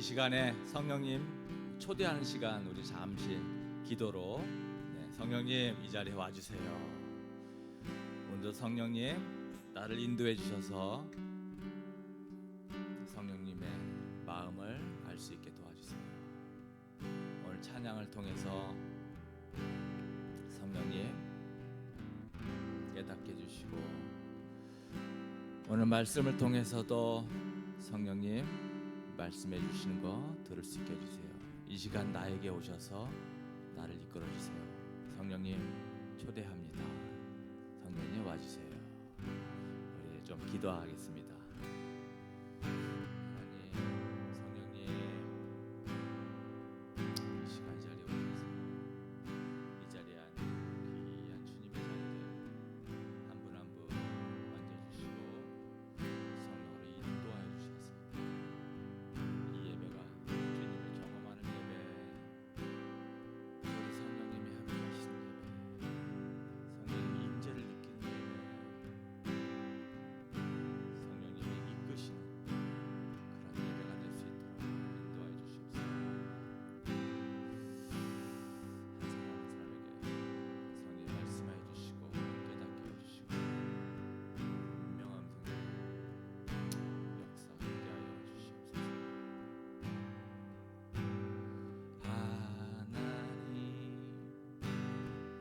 이 시간에 성령님 초대하는 시간, 우리 잠시 기도로 성령님 이 자리에 와주세요. 오늘도 성령님 나를 인도해 주셔서 성령님의 마음을 알 수 있게 도와주세요. 오늘 찬양을 통해서 성령님 깨닫게 해주시고, 오늘 말씀을 통해서도 성령님 말씀해 주시는 거 들을 수 있게 해주세요. 이 시간 나에게 오셔서 나를 이끌어 주세요. 성령님 초대합니다. 성령님 와주세요. 우리 좀 기도하겠습니다. 하나님, 성령님 이 시간 이 자리에 오셔서 이 자리에 앉은 귀한 주님의 자리를 한 분 한 분 만져주시고 성령으로 인도하여 주셔서 이 예배가 주님을 경험하는 예배, 우리 성령님이 함께하시는 예배, 성령님의 임재를 느끼는 예배, 성령님의 이끄시는 그런 예배가 될 수 있도록 인도하여 주시옵소서. 한 사람 한 사람에게 성령이 말씀하여 주시고 깨닫게 해주시고 분명한 성령 역사하게 하여 주시옵소서. 하나님,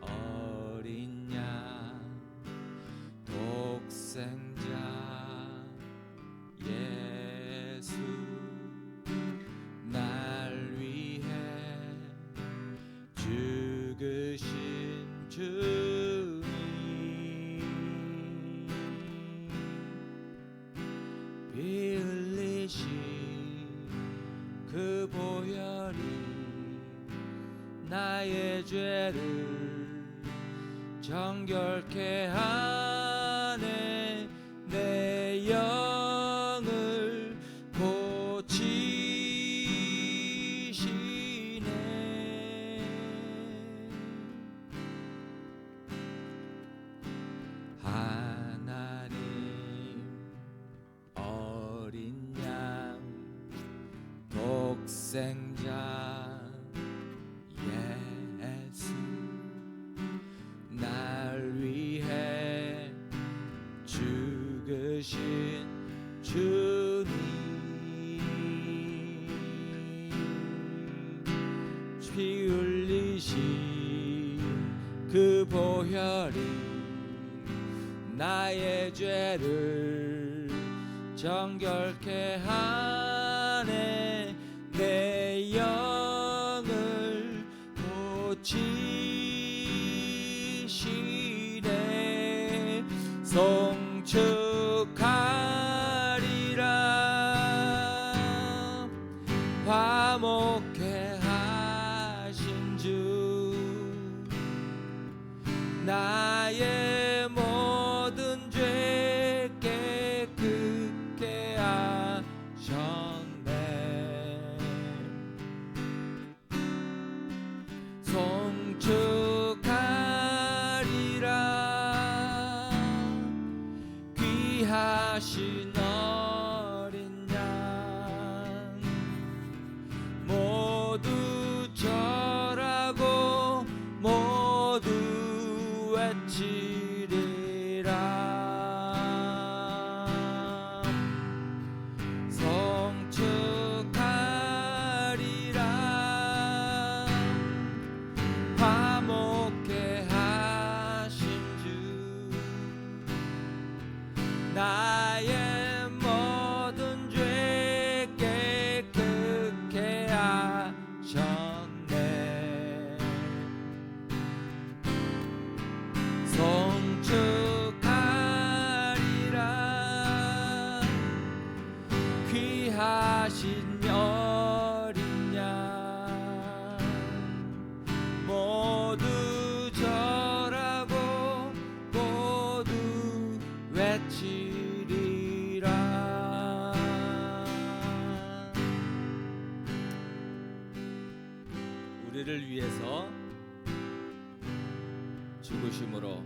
어린 양 독생자 예수, 날 위해 죽으신 주님, 피 흘리신 그 보혈이 나의 죄를 정결케 하네. 내 영을 고치시네. 하나님, 어린 양 독생자 예수, 날 위해 죽으신 주님, 피 흘리신 그 보혈이 나의 죄를 정결케 하네. 내 영을 고치시네. 송축하리라. 화목케 하신 주, 나의 모든 죄 깨끗게 하셨네. 송축하리라. 귀하신 어린 양 모두 절하고 모두 외치리라. 송축하리라. 화목케 하신 주, 나의 모든 죄 깨끗게 하셨네. 송축하리라. 귀하신 어린 양 모두 절하고 모두 외치리라. 우리를 위해서 죽으심으로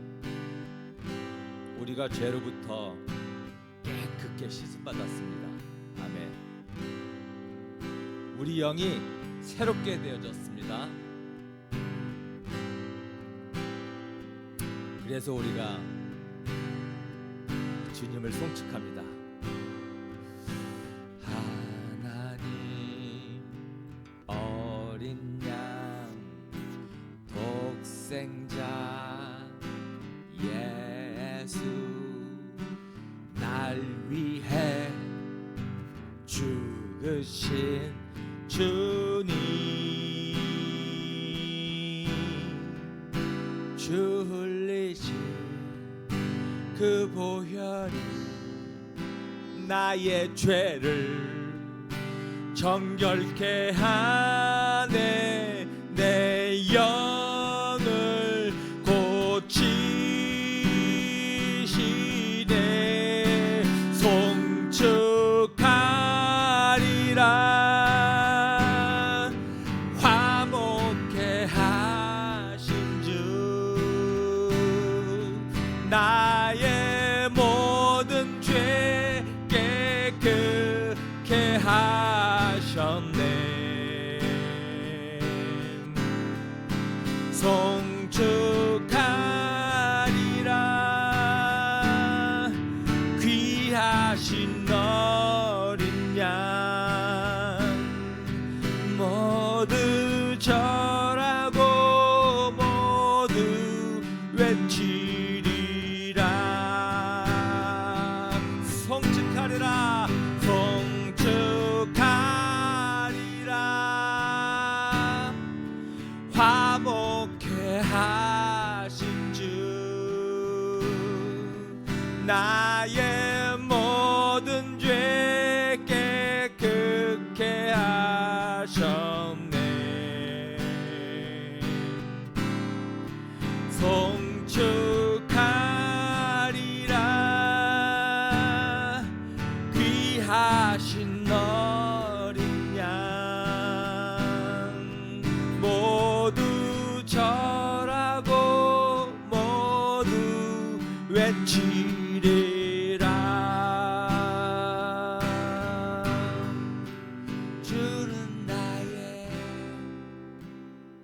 우리가 죄로부터 깨끗게 씻음받았습니다. 아멘. 우리 영이 새롭게 되어졌습니다. 그래서 우리가 주님을 송축합니다. 하나님 어린 양 독생자 예수 날 위해 죽으신 주님 주 흘리신 그 보혈이 나의 죄를 정결케 하네 내 영을 고치시네 송축하리라 화목케 하신 주 나의 모든 죄 깨끗게 하셨네 송축하리라 귀하신 어린 양 모두 절하고 모두 외치리라 송축하리라 송축하리라 화목케 하신 주 나의 모든 죄 깨끗게 하셨네 송축하리라 귀하신 어린 양 모두 절하고 모두 외치리라 주는 나의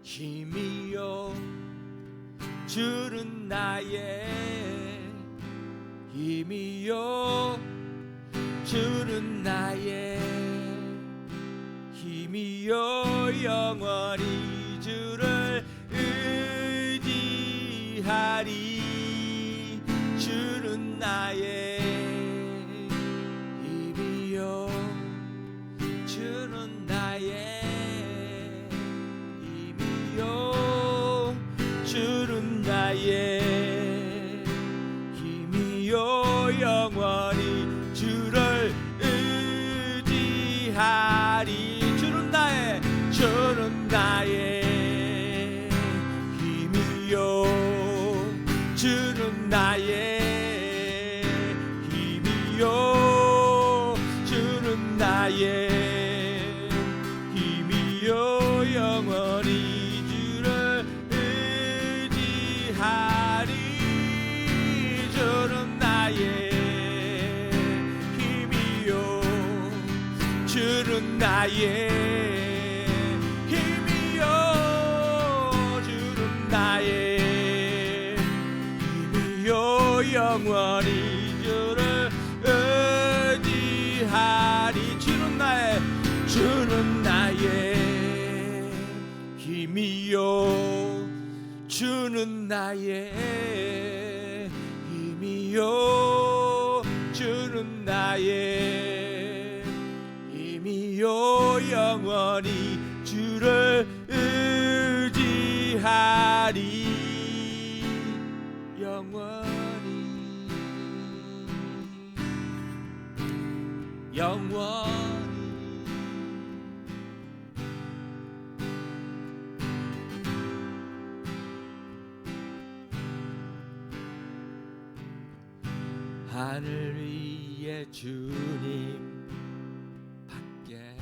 힘이요 주는 나의 힘이요 주는 나의 힘이요 영원히 주를 의지하리 주는 나의 힘이요 주는 나의 힘이요 주는 나의 힘이요 영원히 주를 의지하리 주는 나의 힘이요 주는 나의 힘이요 주는 나의 힘이요 영원히 주를 의지하리 주는 나의 힘이요 주는 나의 힘이요 주는 나의 힘이요 영원히 주를 의지하리 주는 나의 힘이요 주는 나의 힘이요 주는 나의 힘이요 영원히 주를 의지하리 영원히 하늘 위에 주님 밖에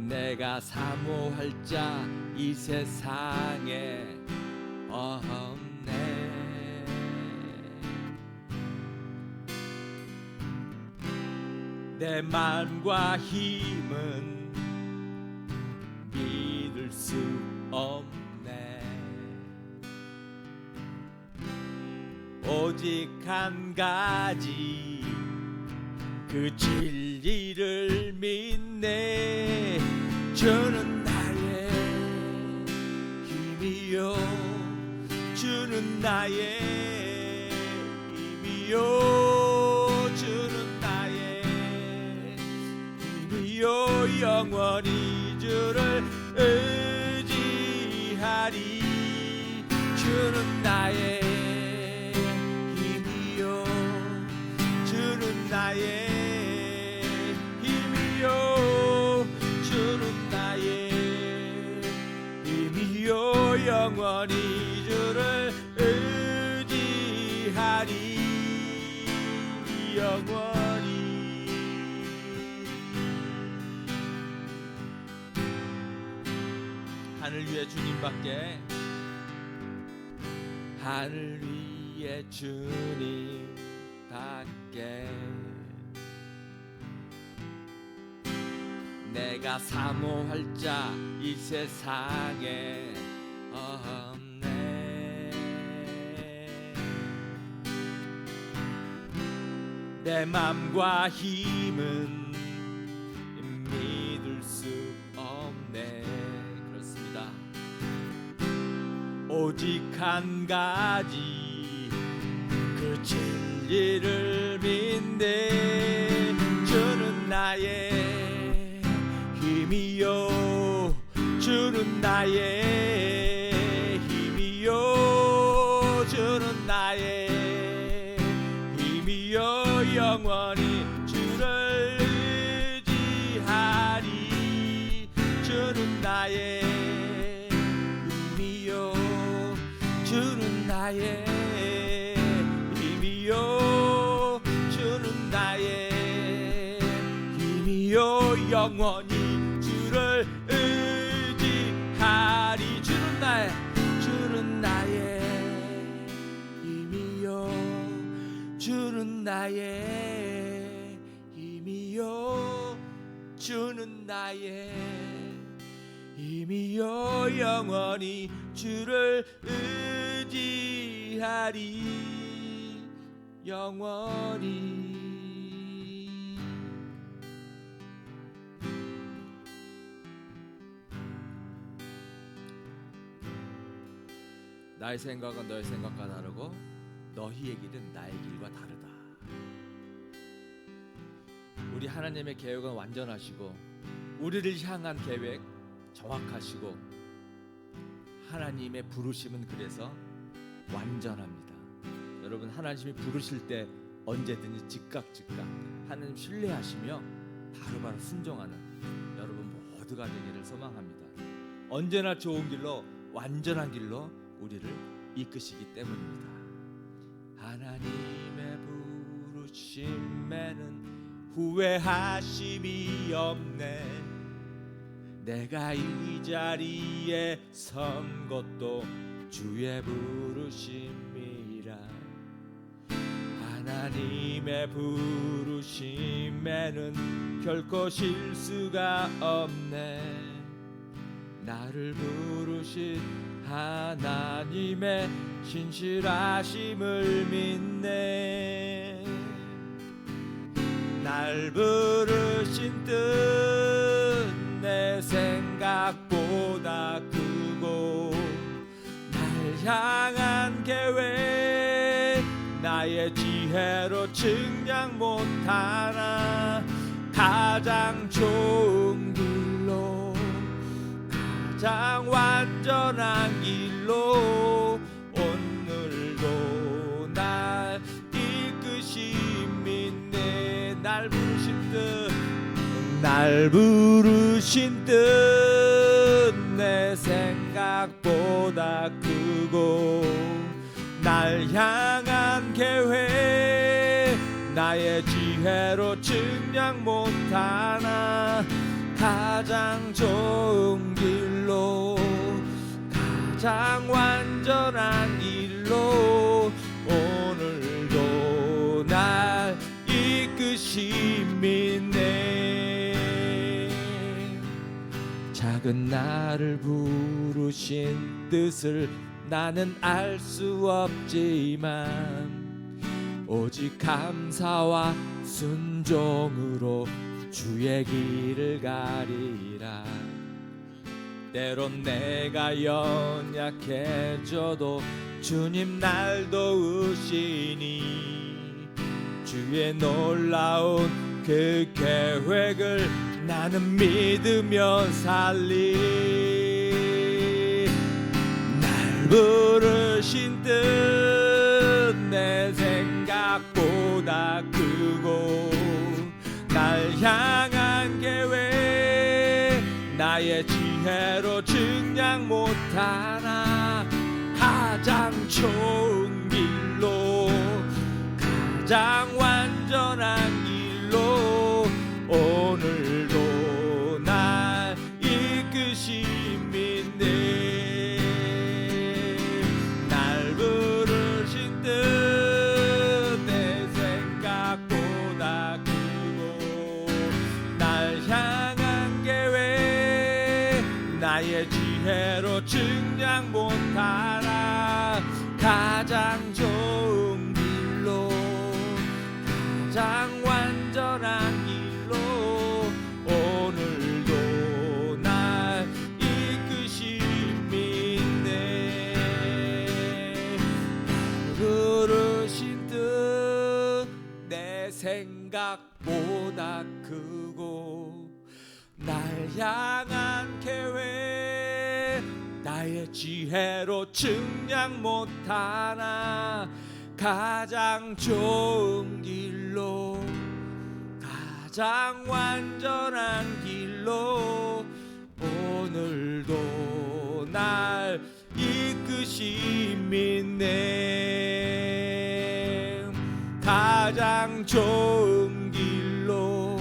내가 사모할 자 이 세상에 없네 내 마음과 힘은 믿을 수 없네. 오직 한 가지 그 진리를 믿네. 주는 나의 힘이요, 주는 나의 힘이요, 주는 나의 힘이요. 영원히 주를 의지하리. 주는 나의 힘이요, 주는 나의 힘이요, 주는 나의 힘이요. 영원히 주를 의지하리. 영원히. 하늘 위에 주님밖에, 하늘 위에 주님밖에 내가 사모할 자 이 세상에 없네. 내 맘과 힘은 믿을 수 없네. 그렇습니다. 오직 한 가지 그 진리를 믿네. 주는 나의 힘이요, 주는 나의 힘이요, 주는 나의 힘이요. 영원히 주를 의지하리. 주는 나의 힘이요, 주는 나의 힘이요, 주는 나의 힘이요. 영원히 주를 의지하리. 주는 나의 힘이요, 주는 나의 힘이요, 주는 나의 힘이요. 영원히 주를 의지하리. 영원히. 나의 생각은 너의 생각과 다르고 너희의 길은 나의 길과 다르다. 우리 하나님의 계획은 완전하시고 우리를 향한 계획 정확하시고 하나님의 부르심은 그래서 완전합니다. 여러분, 하나님이 부르실 때 언제든지 즉각 하나님 신뢰하시며 바로바로 순종하는 여러분 모두가 되기를 소망합니다. 언제나 좋은 길로, 완전한 길로 우리를 이끄시기 때문입니다. 하나님의 부르심에는 후회하심이 없네. 내가 이 자리에 선 것도 주의 부르심이라. 하나님의 부르심에는 결코 실수가 없네. 나를 부르신 하나님의 신실하심을 믿네. 날 부르신 뜻 내 생각보다 크고 날 향한 계획 나의 지혜로 측량 못하나. 가장 좋은 길로, 가장 완전한 길로 오늘도 날 이끄심 믿네. 날 부르신 뜻, 날 부르신 뜻 내 생각보다 크고 날 향한 계획 나의 지혜로 측량 못하나. 가장 좋은 길로, 가장 완전한 길로 오늘도 날 이끄심 믿네. 작은 나를 부르신 뜻을 나는 알 수 없지만 오직 감사와 순종으로 주의 길을 가리라. 때론 내가 연약해져도 주님 날 도우시니 주의 놀라운 그 계획을 나는 믿으며 살리. 날 부르신 뜻 내 생각보다 크고 날 향한 계획 나의 지혜로 증량 못하나 가장 좋은 길로 가장 완전한 길로 오늘도 날 이끄심인데 날 부르신 뜻 내 생각보다 크고 날 향한 계획 나의 지혜로 증량 못하나 가장 좋은 길로 가장 완전한 길로 오늘도 날 이끄심이네. 부르신 뜻 내 생각보다 크고 날 향한 계획 나의 지혜로 증량 못하나 가장 좋은 길로 가장 완전한 길로 오늘도 날 이끄심이네. 가장 좋은 길로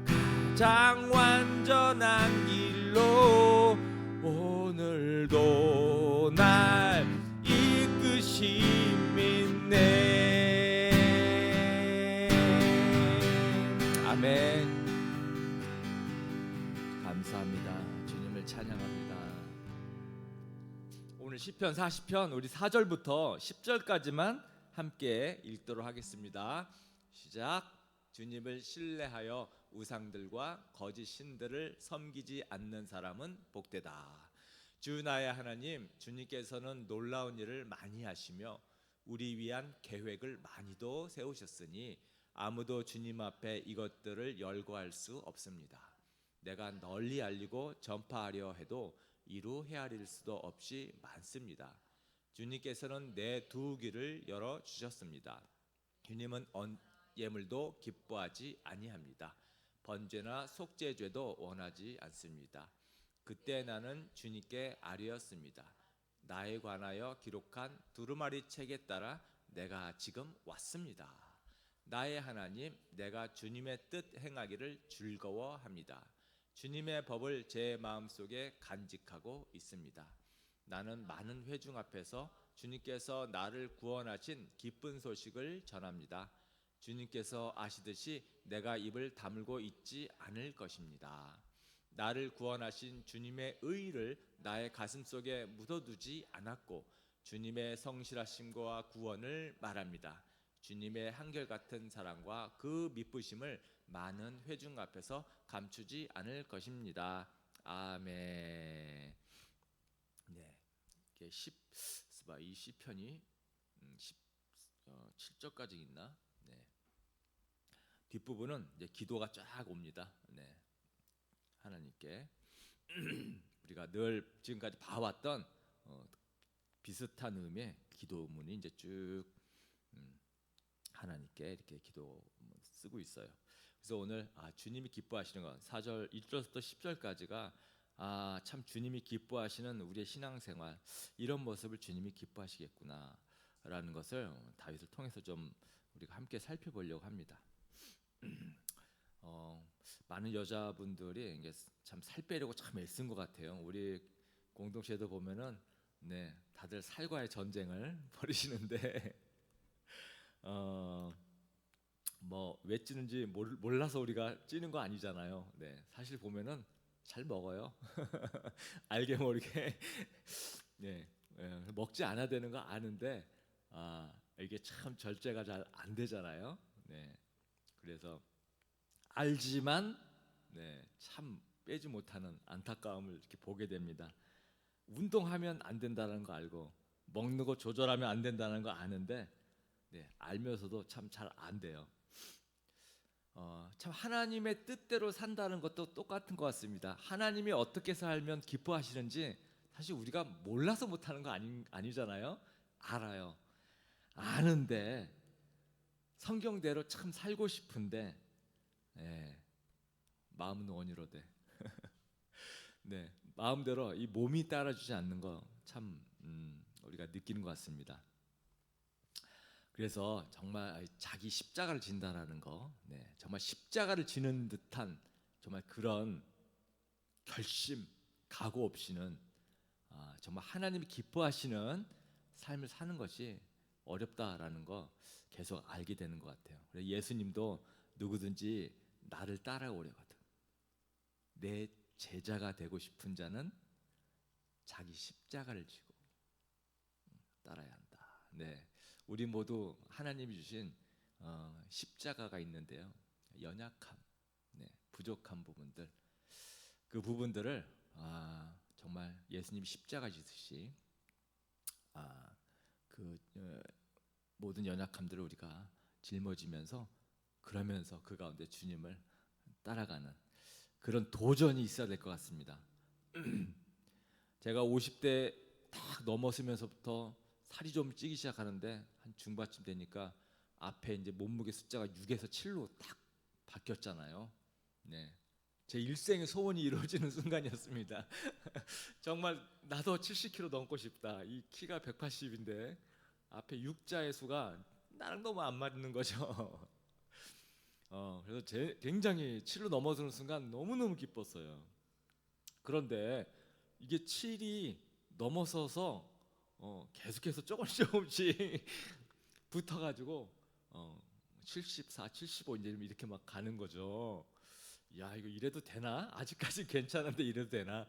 가장 완전한 길로 오늘도 날 이끄심이네. 아멘. 감사합니다. 주님을 찬양합니다. 오늘 시편 40편 우리 4절부터 10절까지만 함께 읽도록 하겠습니다. 시작. 주님을 신뢰하여 우상들과 거짓 신들을 섬기지 않는 사람은 복되다. 주 나의 하나님, 주님께서는 놀라운 일을 많이 하시며 우리 위한 계획을 많이도 세우셨으니 아무도 주님 앞에 이것들을 열거할 수 없습니다. 내가 널리 알리고 전파하려 해도 이루 헤아릴 수도 없이 많습니다. 주님께서는 내 두 귀를 열어 주셨습니다. 주님은 예물도 기뻐하지 아니합니다. 번제나 속죄죄도 원하지 않습니다. 그때 나는 주님께 아뢰었습니다. 나에 관하여 기록한 두루마리 책에 따라 내가 지금 왔습니다. 나의 하나님, 내가 주님의 뜻 행하기를 즐거워합니다. 주님의 법을 제 마음속에 간직하고 있습니다. 나는 많은 회중 앞에서 주님께서 나를 구원하신 기쁜 소식을 전합니다. 주님께서 아시듯이 내가 입을 다물고 있지 않을 것입니다. 나를 구원하신 주님의 의를 나의 가슴속에 묻어두지 않았고 주님의 성실하심과 구원을 말합니다. 주님의 한결같은 사랑과 그 미쁘심을 많은 회중 앞에서 감추지 않을 것입니다. 아멘. 네, 이 시편이 17절까지 있나? 네. 뒷부분은 이제 기도가 쫙 옵니다. 네. 하나님께 우리가 늘 지금까지 봐왔던 비슷한 의미의 기도문이 이제 쭉 하나님께 이렇게 기도 쓰고 있어요. 그래서 오늘 주님이 기뻐하시는 것 4절 1절부터 10절까지가 참 주님이 기뻐하시는 우리의 신앙생활 이런 모습을 주님이 기뻐하시겠구나라는 것을 다윗을 통해서 좀 우리가 함께 살펴보려고 합니다. 많은 여자분들이 이게 참 살 빼려고 참 애쓴 것 같아요. 우리 공동체도 보면은 네 다들 살과의 전쟁을 벌이시는데 뭐 왜 찌는지 몰라서 우리가 찌는 거 아니잖아요. 네 사실 보면은 잘 먹어요. 알게 모르게 네, 먹지 않아야 되는 거 아는데 이게 참 절제가 잘 안 되잖아요. 네, 그래서 알지만 참 빼지 못하는 안타까움을 이렇게 보게 됩니다. 운동하면 안 된다는 거 알고 먹는 거 조절하면 안 된다는 거 아는데 알면서도 참 잘 안 돼요. 참 하나님의 뜻대로 산다는 것도 똑같은 것 같습니다. 하나님이 어떻게 살면 기뻐하시는지 사실 우리가 몰라서 못하는 거 아니잖아요. 알아요. 아는데 성경대로 참 살고 싶은데 마음은 원이로되 마음대로 이 몸이 따라주지 않는 거 참 우리가 느끼는 것 같습니다. 그래서 정말 자기 십자가를 진다라는 거, 정말 십자가를 지는 듯한 정말 그런 결심, 각오 없이는 정말 하나님이 기뻐하시는 삶을 사는 것이 어렵다라는 거 계속 알게 되는 것 같아요. 그래서 예수님도 누구든지 나를 따라오려거든 내 제자가 되고 싶은 자는 자기 십자가를 지고 따라야 한다. 우리 모두 하나님이 주신 십자가가 있는데요. 연약함, 부족한 부분들, 그 부분들을 정말 예수님이 십자가 지듯이 그 모든 연약함들을 우리가 짊어지면서 그러면서 그 가운데 주님을 따라가는 그런 도전이 있어야 될 것 같습니다. 제가 50대 딱 넘어서면서부터 살이 좀 찌기 시작하는데 한 중반쯤 되니까 앞에 이제 몸무게 숫자가 6에서 7로 딱 바뀌었잖아요. 제 일생의 소원이 이루어지는 순간이었습니다. 정말 나도 70kg 넘고 싶다. 이 키가 180인데 앞에 6자의 수가 나랑 너무 안 맞는 거죠. 그래서 굉장히 7로 넘어서는 순간 너무너무 기뻤어요. 그런데 이게 7이 넘어서서 계속해서 조금씩 붙어가지고 74, 75 이제 이렇게 막 가는 거죠. 야, 이거 이래도 되나? 아직까지 괜찮은데 이래도 되나?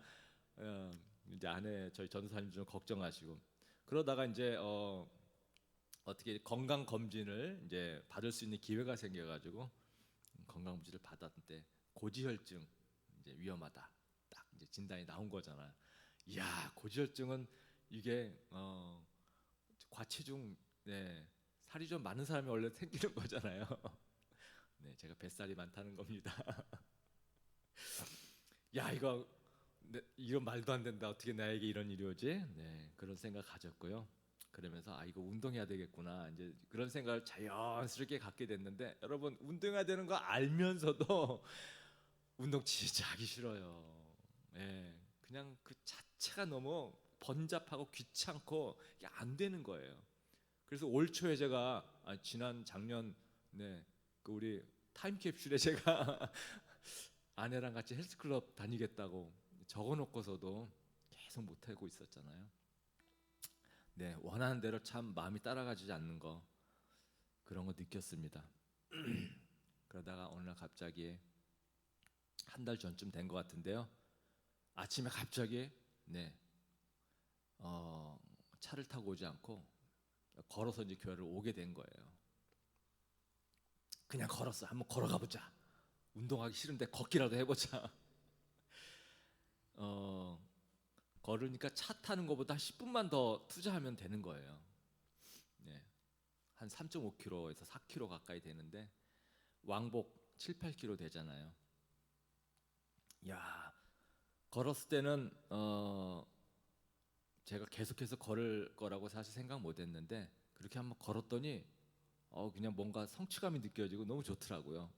이제 아내 저희 전도사님 좀 걱정하시고 그러다가 이제 어떻게 건강 검진을 이제 받을 수 있는 기회가 생겨가지고 건강 검진을 받았는데 고지혈증 이제 위험하다. 딱 이제 진단이 나온 거잖아. 이야, 고지혈증은 이게 과체중, 살이 좀 많은 사람이 원래 생기는 거잖아요. 제가 뱃살이 많다는 겁니다. 야, 이거 말도 안 된다. 어떻게 나에게 이런 일이 오지? 그런 생각 가졌고요. 그러면서 이거 운동해야 되겠구나. 이제 그런 생각을 자연스럽게 갖게 됐는데 여러분 운동해야 되는 거 알면서도 운동 진짜 하기 싫어요. 그냥 그 자체가 너무 번잡하고 귀찮고 이게 안 되는 거예요. 그래서 올 초에 제가 지난 작년 그 우리 타임캡슐에 제가 아내랑 같이 헬스클럽 다니겠다고 적어놓고서도 계속 못하고 있었잖아요. 원하는 대로 참 마음이 따라가지 않는 거 그런 거 느꼈습니다. 그러다가 어느 날 갑자기 한 달 전쯤 된 것 같은데요. 아침에 갑자기 차를 타고 오지 않고 걸어서 이제 교회를 오게 된 거예요. 그냥 걸었어. 한번 걸어가 보자. 운동하기 싫은데 걷기라도 해보자. 걸으니까 차 타는 것보다 10분만 더 투자하면 되는 거예요. 한 3.5km에서 4km 가까이 되는데 왕복 7, 8km 되잖아요. 야, 걸었을 때는 제가 계속해서 걸을 거라고 사실 생각 못했는데 그렇게 한번 걸었더니 그냥 뭔가 성취감이 느껴지고 너무 좋더라고요.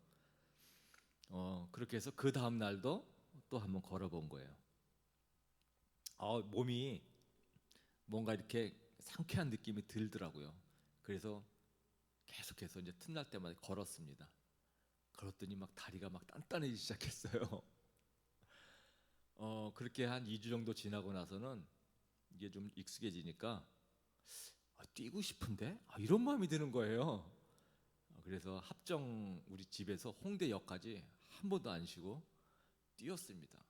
그렇게 해서 그 다음 날도 또 한번 걸어본 거예요. 몸이 뭔가 이렇게 상쾌한 느낌이 들더라고요. 그래서 계속해서 이제 틈날 때마다 걸었습니다. 걸었더니 막 다리가 막 단단해지기 시작했어요. 그렇게 한 2주 정도 지나고 나서는 이게 좀 익숙해지니까 뛰고 싶은데 이런 마음이 드는 거예요. 그래서 합정 우리 집에서 홍대역까지 한 번도 안 쉬고 뛰었습니다.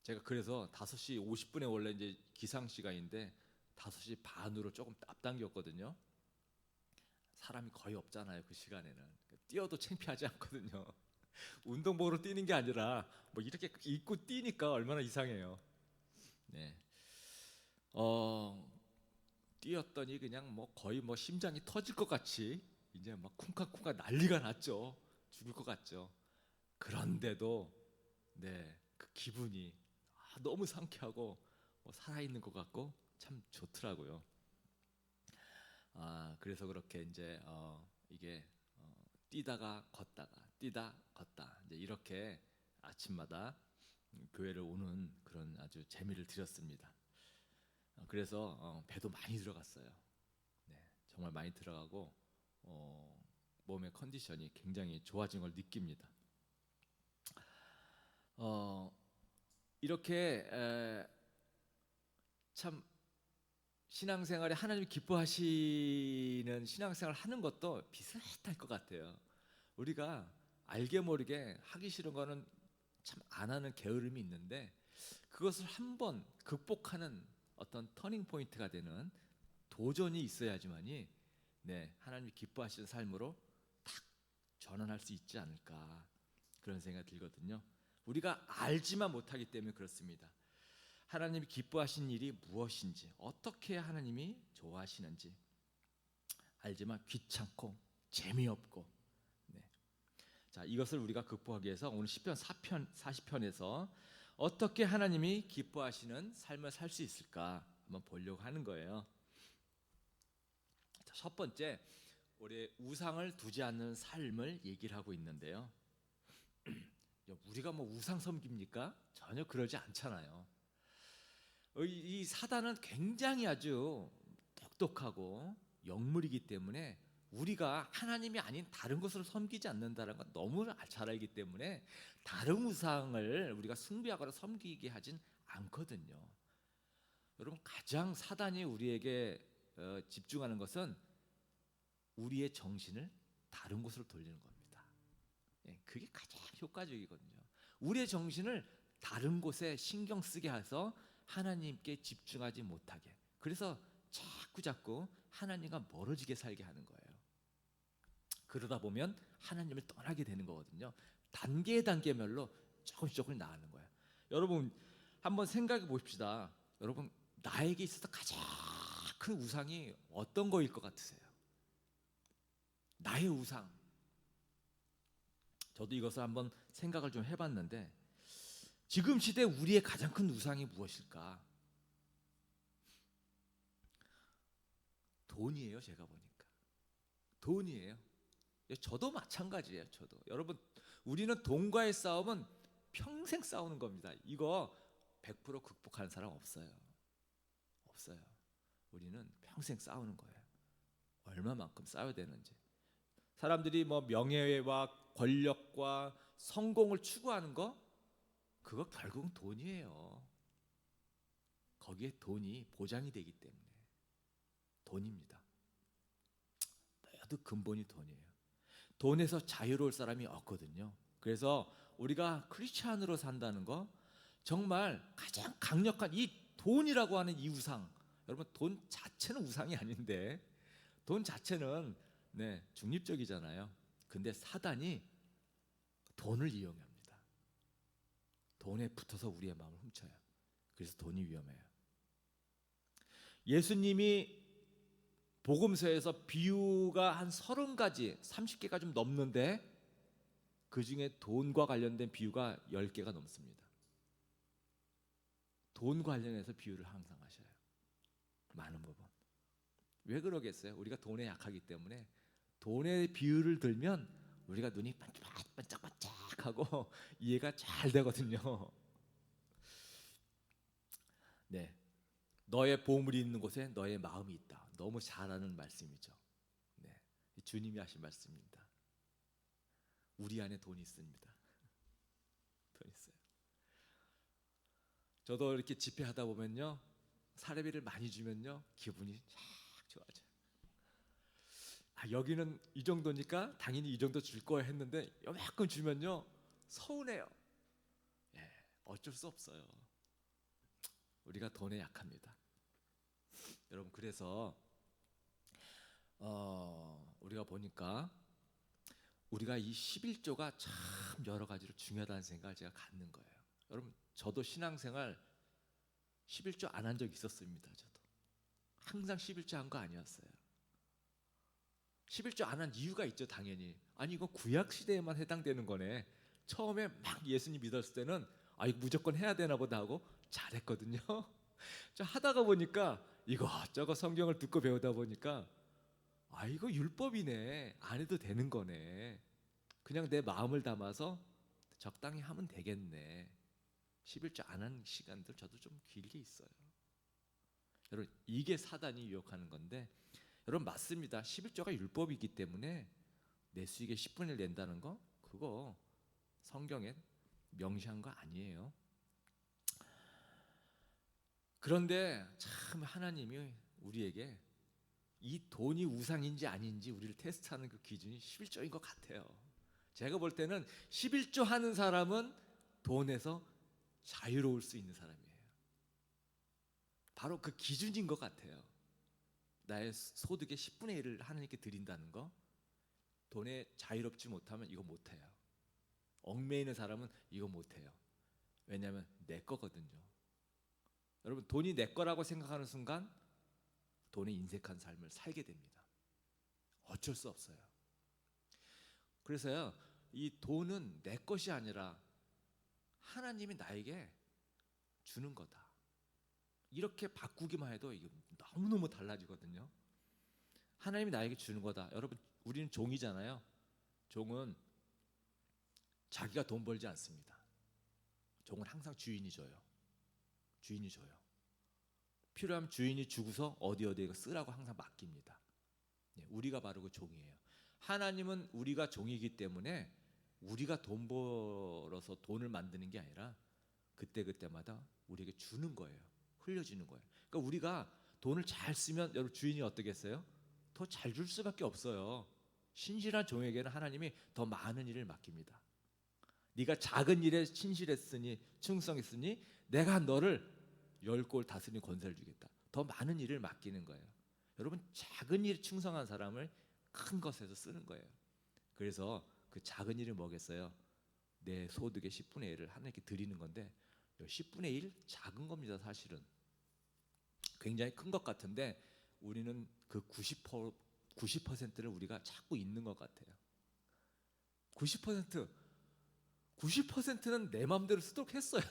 제가 그래서 5시 50분에 원래 이제 기상 시간인데 5시 반으로 조금 앞당겼거든요. 사람이 거의 없잖아요, 그 시간에는. 뛰어도 창피하지 않거든요. 운동복으로 뛰는 게 아니라 뭐 이렇게 입고 뛰니까 얼마나 이상해요. 네. 어, 뛰었더니 그냥 뭐 거의 뭐 심장이 터질 것 같이 이제 막 쿵쾅쿵쾅 난리가 났죠. 죽을 것 같죠. 그런데도 네, 그 기분이 너무 상쾌하고 뭐 살아있는 것 같고 참 좋더라고요. 그래서 그렇게 이제 이게 뛰다가 걷다가 뛰다 걷다 이제 이렇게 아침마다 교회를 오는 그런 아주 재미를 드렸습니다. 그래서 배도 많이 들어갔어요. 네, 정말 많이 들어가고 몸의 컨디션이 굉장히 좋아진 걸 느낍니다. 어, 이렇게 참 신앙생활에 하나님 기뻐하시는 신앙생활 하는 것도 비슷할 것 같아요. 우리가 알게 모르게 하기 싫은 거는 참 안 하는 게으름이 있는데 그것을 한번 극복하는 어떤 터닝 포인트가 되는 도전이 있어야지만이 네, 하나님이 기뻐하시는 삶으로 탁 전환할 수 있지 않을까 그런 생각이 들거든요. 우리가 알지만 못하기 때문에 그렇습니다. 하나님이 기뻐하시는 일이 무엇인지, 어떻게 하나님이 좋아하시는지 알지만 귀찮고 재미없고. 네. 자, 이것을 우리가 극복하기 위해서 오늘 시편 4편 40편에서 어떻게 하나님이 기뻐하시는 삶을 살 수 있을까 한번 보려고 하는 거예요. 자, 첫 번째, 우리 우상을 두지 않는 삶을 얘기를 하고 있는데요. 우리가 뭐 우상 섬깁니까? 전혀 그러지 않잖아요. 이 사단은 굉장히 아주 똑똑하고 영물이기 때문에 우리가 하나님이 아닌 다른 것을 섬기지 않는다는 건 너무 잘 알기 때문에 다른 우상을 우리가 숭배하거나 섬기게 하진 않거든요. 여러분, 가장 사단이 우리에게 집중하는 것은 우리의 정신을 다른 곳으로 돌리는 겁니다. 그게 가장 효과적이거든요. 우리의 정신을 다른 곳에 신경 쓰게 해서 하나님께 집중하지 못하게. 그래서 자꾸 하나님과 멀어지게 살게 하는 거예요. 그러다 보면 하나님을 떠나게 되는 거거든요. 단계별로 조금씩 나아가는 거예요. 여러분 한번 생각해 보십시다. 여러분 나에게 있어서 가장 큰 우상이 어떤 거일 것 같으세요? 나의 우상. 저도 이것을 한번 생각을 좀 해봤는데 지금 시대 우리의 가장 큰 우상이 무엇일까? 돈이에요. 제가 보니까 돈이에요. 저도 마찬가지예요. 저도. 여러분 우리는 돈과의 싸움은 평생 싸우는 겁니다. 이거 100% 극복하는 사람 없어요. 없어요. 우리는 평생 싸우는 거예요. 얼마만큼 싸워야 되는지. 사람들이 뭐 명예와 권력과 성공을 추구하는 거 그거 결국은 돈이에요. 거기에 돈이 보장이 되기 때문에 돈입니다. 모두 근본이 돈이에요. 돈에서 자유로울 사람이 없거든요. 그래서 우리가 크리스찬으로 산다는 거 정말 가장 강력한 이 돈이라고 하는 이 우상. 여러분 돈 자체는 우상이 아닌데 돈 자체는 네, 중립적이잖아요. 근데 사단이 돈을 이용합니다. 돈에 붙어서 우리의 마음을 훔쳐요. 그래서 돈이 위험해요. 예수님이 복음서에서 비유가 한 30가지, 30개가 좀 넘는데 그 중에 돈과 관련된 비유가 10개가 넘습니다. 돈 관련해서 비유를 항상 하셔요. 많은 부분. 왜 그러겠어요? 우리가 돈에 약하기 때문에 돈의 비유를 들면 우리가 눈이 반짝반짝하고 이해가 잘 되거든요. 네, 너의 보물이 있는 곳에 너의 마음이 있다. 너무 잘 아는 말씀이죠. 네, 주님이 하신 말씀입니다. 우리 안에 돈이 있습니다. 돈 있어요. 저도 이렇게 집회하다 보면요, 사례비를 많이 주면요, 기분이 쫙 좋아져요. 여기는 이 정도니까 당연히 이 정도 줄 거야 했는데 요만큼 주면요 서운해요. 예, 어쩔 수 없어요. 우리가 돈에 약합니다. 여러분, 그래서 우리가 보니까 우리가 이 11조가 참 여러 가지로 중요하다는 생각을 제가 갖는 거예요. 여러분, 저도 신앙생활 11조 안 한 적 있었습니다. 저도 항상 11조 한 거 아니었어요. 11조 안 한 이유가 있죠, 당연히. 아니, 이거 구약 시대에만 해당되는 거네. 처음에 막 예수님 믿었을 때는 이거 무조건 해야 되나 보다 하고 잘했거든요. 저 하다가 보니까 이거저거 성경을 듣고 배우다 보니까 이거 율법이네, 안 해도 되는 거네, 그냥 내 마음을 담아서 적당히 하면 되겠네. 11조 안 한 시간들 저도 좀 길게 있어요. 여러분, 이게 사단이 유혹하는 건데, 여러분 맞습니다. 11조가 율법이기 때문에 내 수익의 10분을 낸다는 거, 그거 성경에 명시한 거 아니에요. 그런데 참 하나님이 우리에게 이 돈이 우상인지 아닌지 우리를 테스트하는 그 기준이 11조인 것 같아요. 제가 볼 때는 11조 하는 사람은 돈에서 자유로울 수 있는 사람이에요. 바로 그 기준인 것 같아요. 나의 소득의 10분의 1을 하나님께 드린다는 거, 돈에 자유롭지 못하면 이거 못해요. 얽매이는 사람은 이거 못해요. 왜냐하면 내 거거든요. 여러분, 돈이 내 거라고 생각하는 순간 돈에 인색한 삶을 살게 됩니다. 어쩔 수 없어요. 그래서요, 이 돈은 내 것이 아니라 하나님이 나에게 주는 거다, 이렇게 바꾸기만 해도 이게 너무너무 달라지거든요. 하나님이 나에게 주는 거다. 여러분, 우리는 종이잖아요. 종은 자기가 돈 벌지 않습니다. 종은 항상 주인이 줘요. 주인이 줘요. 필요하면 주인이 주고서 어디에 쓰라고 항상 맡깁니다. 우리가 바로 그 종이에요. 하나님은 우리가 종이기 때문에 우리가 돈 벌어서 돈을 만드는 게 아니라 그때그때마다 우리에게 주는 거예요. 흘려주는 거예요. 그러니까 우리가 돈을 잘 쓰면 여러분, 주인이 어떻겠어요? 더 잘 줄 수밖에 없어요. 신실한 종에게는 하나님이 더 많은 일을 맡깁니다. 네가 작은 일에 신실했으니, 충성했으니 내가 너를 10골 다스리는 권세를 주겠다. 더 많은 일을 맡기는 거예요. 여러분, 작은 일에 충성한 사람을 큰 것에서 쓰는 거예요. 그래서 그 작은 일이 뭐겠어요? 내 소득의 10분의 1을 하나님께 드리는 건데, 10분의 1 작은 겁니다. 사실은 굉장히 큰 것 같은데 우리는 그 90%를 우리가 찾고 있는 것 같아요. 90%는 내 마음대로 쓰도록 했어요.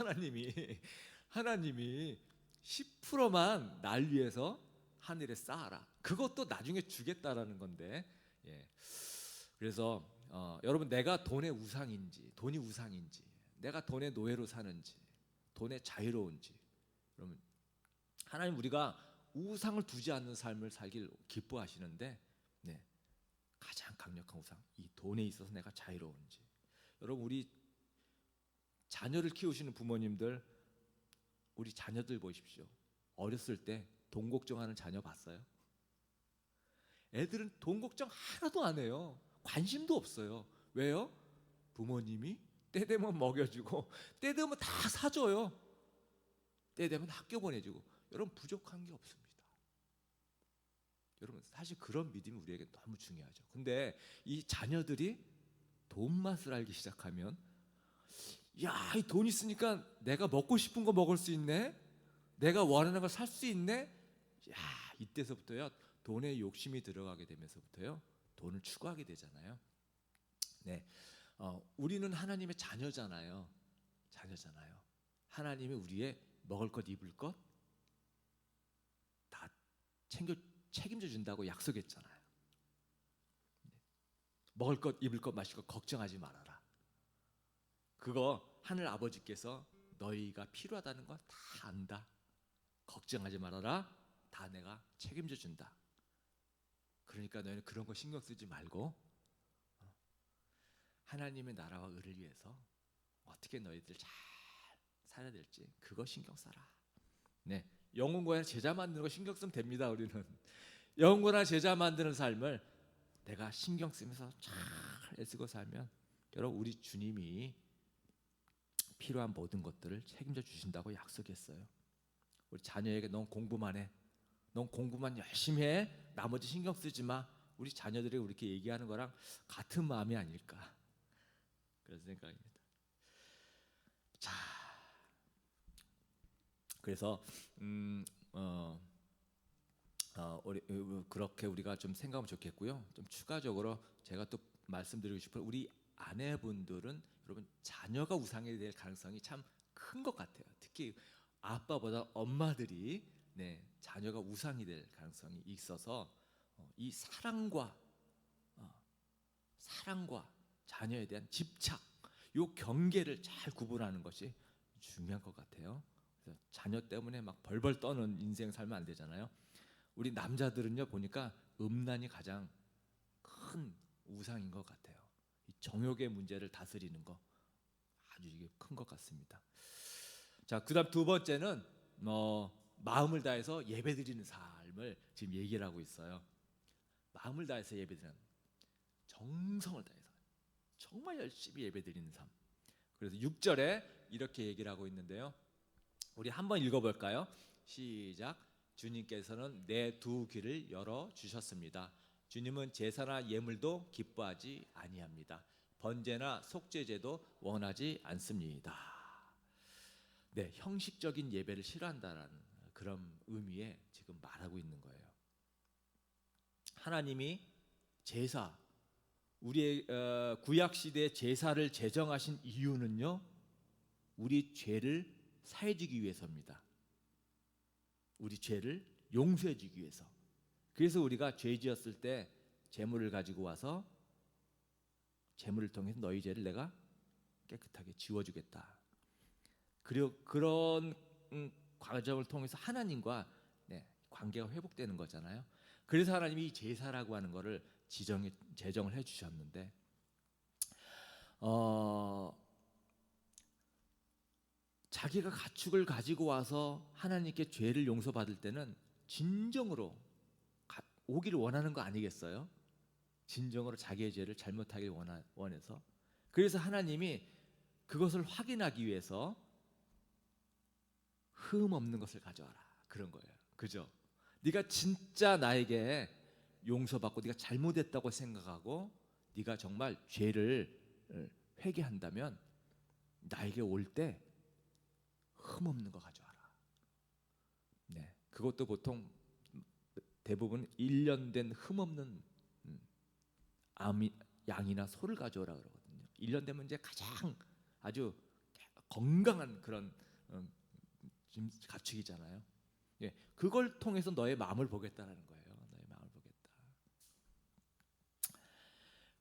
하나님이 10%만 날 위해서 하늘에 쌓아라. 그것도 나중에 주겠다라는 건데, 그래서 여러분, 내가 돈의 우상인지, 돈이 우상인지, 내가 돈의 노예로 사는지, 돈의 자유로운지, 여러분, 하나님 우리가 우상을 두지 않는 삶을 살길 기뻐하시는데, 가장 강력한 우상, 이 돈에 있어서 내가 자유로운지. 여러분, 우리 자녀를 키우시는 부모님들, 우리 자녀들 보십시오. 어렸을 때 돈 걱정하는 자녀 봤어요? 애들은 돈 걱정 하나도 안 해요. 관심도 없어요. 왜요? 부모님이 때 되면 먹여주고 때 되면 다 사줘요. 때 되면 학교 보내주고. 여러분, 부족한 게 없습니다. 여러분, 사실 그런 믿음이 우리에게 너무 중요하죠. 근데 이 자녀들이 돈 맛을 알기 시작하면, 야, 이 돈 있으니까 내가 먹고 싶은 거 먹을 수 있네, 내가 원하는 걸 살 수 있네. 야, 이때서부터요, 돈에 욕심이 들어가게 되면서부터요, 돈을 추구하게 되잖아요. 우리는 하나님의 자녀잖아요. 하나님이 우리의 먹을 것, 입을 것 다 책임져 준다고 약속했잖아요. 먹을 것, 입을 것, 마실 것 걱정하지 말아라. 그거 하늘 아버지께서 너희가 필요하다는 거 다 안다. 걱정하지 말아라. 다 내가 책임져 준다. 그러니까 너희는 그런 거 신경 쓰지 말고 하나님의 나라와 의를 위해서 어떻게 너희들 잘 살아야 될지 그거 신경 써라. 영혼과 제자 만드는 거 신경 쓰면 됩니다. 우리는 영혼과 제자 만드는 삶을 내가 신경 쓰면서 잘 애쓰고 살면, 여러분, 우리 주님이 필요한 모든 것들을 책임져 주신다고 약속했어요. 우리 자녀에게 넌 공부만 해. 넌 공부만 열심히 해. 나머지 신경 쓰지 마. 우리 자녀들이 이렇게 얘기하는 거랑 같은 마음이 아닐까 그런 생각입니다. 자, 그래서 그렇게 우리가 좀 생각하면 좋겠고요. 좀 추가적으로 제가 또 말씀드리고 싶은 우리 아내분들은 여러분 자녀가 우상이 될 가능성이 참 큰 것 같아요. 특히 아빠보다 엄마들이 자녀가 우상이 될 가능성이 있어서 이 사랑과 자녀에 대한 집착, 요 경계를 잘 구분하는 것이 중요한 것 같아요. 그래서 자녀 때문에 막 벌벌 떠는 인생 살면 안 되잖아요. 우리 남자들은요 보니까 음란이 가장 큰 우상인 것 같아요. 이 정욕의 문제를 다스리는 거 아주 이게 큰 것 같습니다. 자, 그다음 두 번째는 마음을 다해서 예배드리는 삶을 지금 얘기를 하고 있어요. 마음을 다해서 예배드리는, 정성을 다해서 정말 열심히 예배드리는 삶. 그래서 6절에 이렇게 얘기를 하고 있는데요. 우리 한번 읽어볼까요? 시작. 주님께서는 내 두 귀를 열어 주셨습니다. 주님은 제사나 예물도 기뻐하지 아니합니다. 번제나 속죄제도 원하지 않습니다. 네, 형식적인 예배를 싫어한다라는 그런 의미에 지금 말하고 있는 거예요. 하나님이 제사, 우리의 구약 시대의 제사를 제정하신 이유는요, 우리 죄를 사해주기 위해서입니다. 우리 죄를 용서해주기 위해서. 그래서 우리가 죄지었을 때 제물을 가지고 와서 제물을 통해서 너희 죄를 내가 깨끗하게 지워주겠다. 그리고 그런 과정을 통해서 하나님과 관계가 회복되는 거잖아요. 그래서 하나님이 이 제사라고 하는 거를 제정을 해주셨는데 자기가 가축을 가지고 와서 하나님께 죄를 용서받을 때는 진정으로 오기를 원하는 거 아니겠어요? 진정으로 자기의 죄를 잘못하길 원해서. 그래서 하나님이 그것을 확인하기 위해서 흠 없는 것을 가져와라 그런 거예요. 그죠? 네가 진짜 나에게 용서받고 네가 잘못했다고 생각하고 네가 정말 죄를 회개한다면 나에게 올 때 흠 없는 거 가져와라. 네, 그것도 보통 대부분 1년 된 흠 없는 양이나 소를 가져오라 그러거든요. 1년 되면 이제 가장 아주 건강한 그런 가축이잖아요. 예, 그걸 통해서 너의 마음을 보겠다라는 거예요. 너의 마음을 보겠다.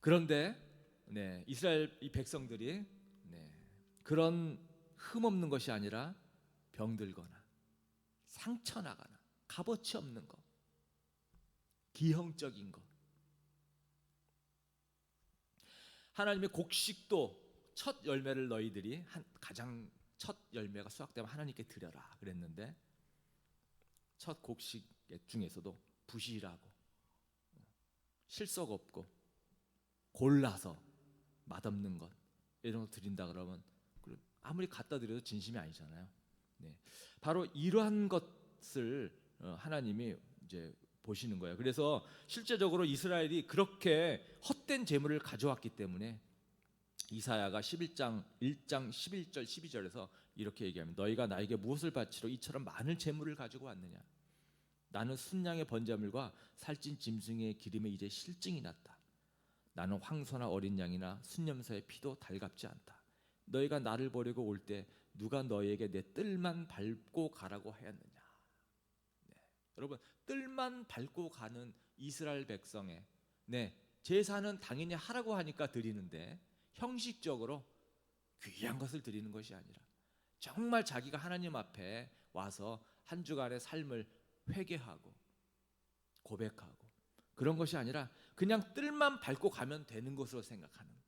그런데 이스라엘 이 백성들이 그런 흠 없는 것이 아니라 병들거나 상처 나거나 값어치 없는 것, 기형적인 것. 하나님의 곡식도 첫 열매를 너희들이 가장 첫 열매가 수확되면 하나님께 드려라 그랬는데 첫 곡식 중에서도 부실하고 실속 없고 골라서 맛없는 것 이런 거 드린다 그러면 아무리 갖다 드려도 진심이 아니잖아요. 바로 이러한 것을 하나님이 이제 보시는 거예요. 그래서 실제적으로 이스라엘이 그렇게 헛된 재물을 가져왔기 때문에 이사야가 11장 1장 11절 12절에서 이렇게 얘기합니다. 너희가 나에게 무엇을 바치러 이처럼 많은 재물을 가지고 왔느냐? 나는 순양의 번제물과 살찐 짐승의 기름에 이제 실증이 났다. 나는 황소나 어린 양이나 순염소의 피도 달갑지 않다. 너희가 나를 버리고 올 때 누가 너희에게 내 뜰만 밟고 가라고 하였느냐? 여러분, 뜰만 밟고 가는 이스라엘 백성의 제사는 당연히 하라고 하니까 드리는데 형식적으로 귀한 것을 드리는 것이 아니라 정말 자기가 하나님 앞에 와서 한 주간의 삶을 회개하고 고백하고 그런 것이 아니라 그냥 뜰만 밟고 가면 되는 것으로 생각하는.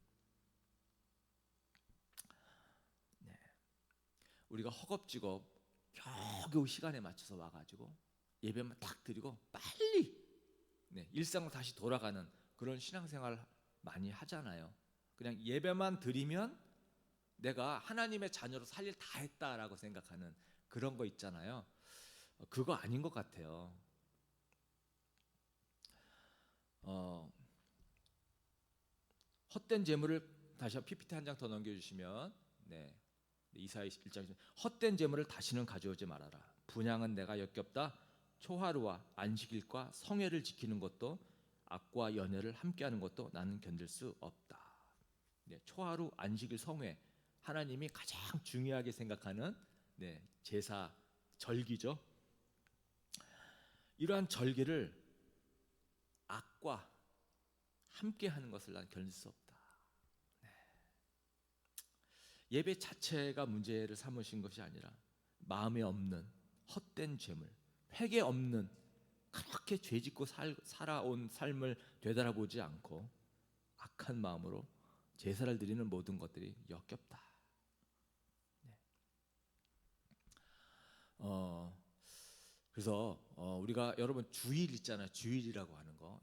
우리가 허겁지겁 겨우겨우 시간에 맞춰서 와가지고 예배만 딱 드리고 빨리 일상으로 다시 돌아가는 그런 신앙생활 많이 하잖아요. 그냥 예배만 드리면 내가 하나님의 자녀로 살 일 다 했다라고 생각하는 그런 거 있잖아요. 그거 아닌 것 같아요. 헛된 재물을 다시 PPT 한 장 더 넘겨주시면, 네, 이사야 1장 헛된 재물을 다시는 가져오지 말아라. 분향은 내가 역겹다. 초하루와 안식일과 성회를 지키는 것도 악과 연회를 함께하는 것도 나는 견딜 수 없다. 네, 초하루, 안식일, 성회, 하나님이 가장 중요하게 생각하는 제사 절기죠. 이러한 절기를 악과 함께하는 것을 난 견딜 수 없다. 예배 자체가 문제를 삼으신 것이 아니라 마음에 없는 헛된 죄물, 회개 없는 그렇게 죄짓고 살아온 삶을 되돌아보지 않고 악한 마음으로 제사를 드리는 모든 것들이 역겹다. 그래서 우리가 여러분 주일 있잖아요. 주일이라고 하는 거,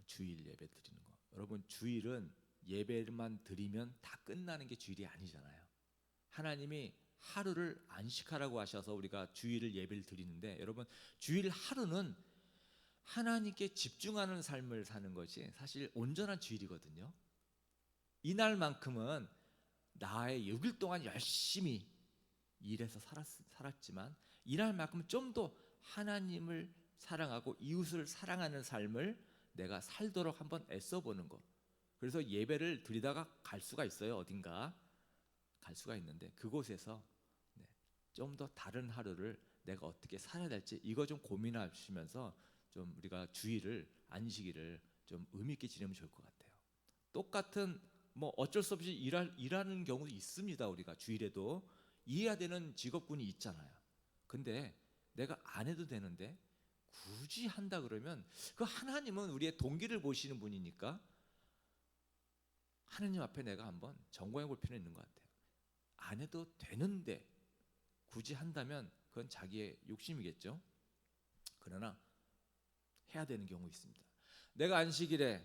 주일 예배 드리는 거. 여러분 주일은 예배만 드리면 다 끝나는 게 주일이 아니잖아요. 하나님이 하루를 안식하라고 하셔서 우리가 주일을 예배를 드리는데, 여러분 주일 하루는 하나님께 집중하는 삶을 사는 것이 사실 온전한 주일이거든요. 이날만큼은 나의 6일 동안 열심히 일해서 살았지만 이날만큼은 좀 더 하나님을 사랑하고 이웃을 사랑하는 삶을 내가 살도록 한번 애써보는 것. 그래서 예배를 드리다가 갈 수가 있어요. 어딘가 갈 수가 있는데 그곳에서 좀 더 다른 하루를 내가 어떻게 살아야 될지 이거 좀 고민하시면서 좀 우리가 주일을, 안식일을 좀 의미 있게 지내면 좋을 것 같아요. 똑같은 뭐 어쩔 수 없이 일하는 경우도 있습니다. 우리가 주일에도 이해해야 되는 직업군이 있잖아요. 근데 내가 안 해도 되는데 굳이 한다 그러면 그 하나님은 우리의 동기를 보시는 분이니까 하나님 앞에 내가 한번 점검해 볼 필요는 있는 것 같아요. 안 해도 되는데 굳이 한다면 그건 자기의 욕심이겠죠. 그러나 해야 되는 경우 있습니다. 내가 안식일에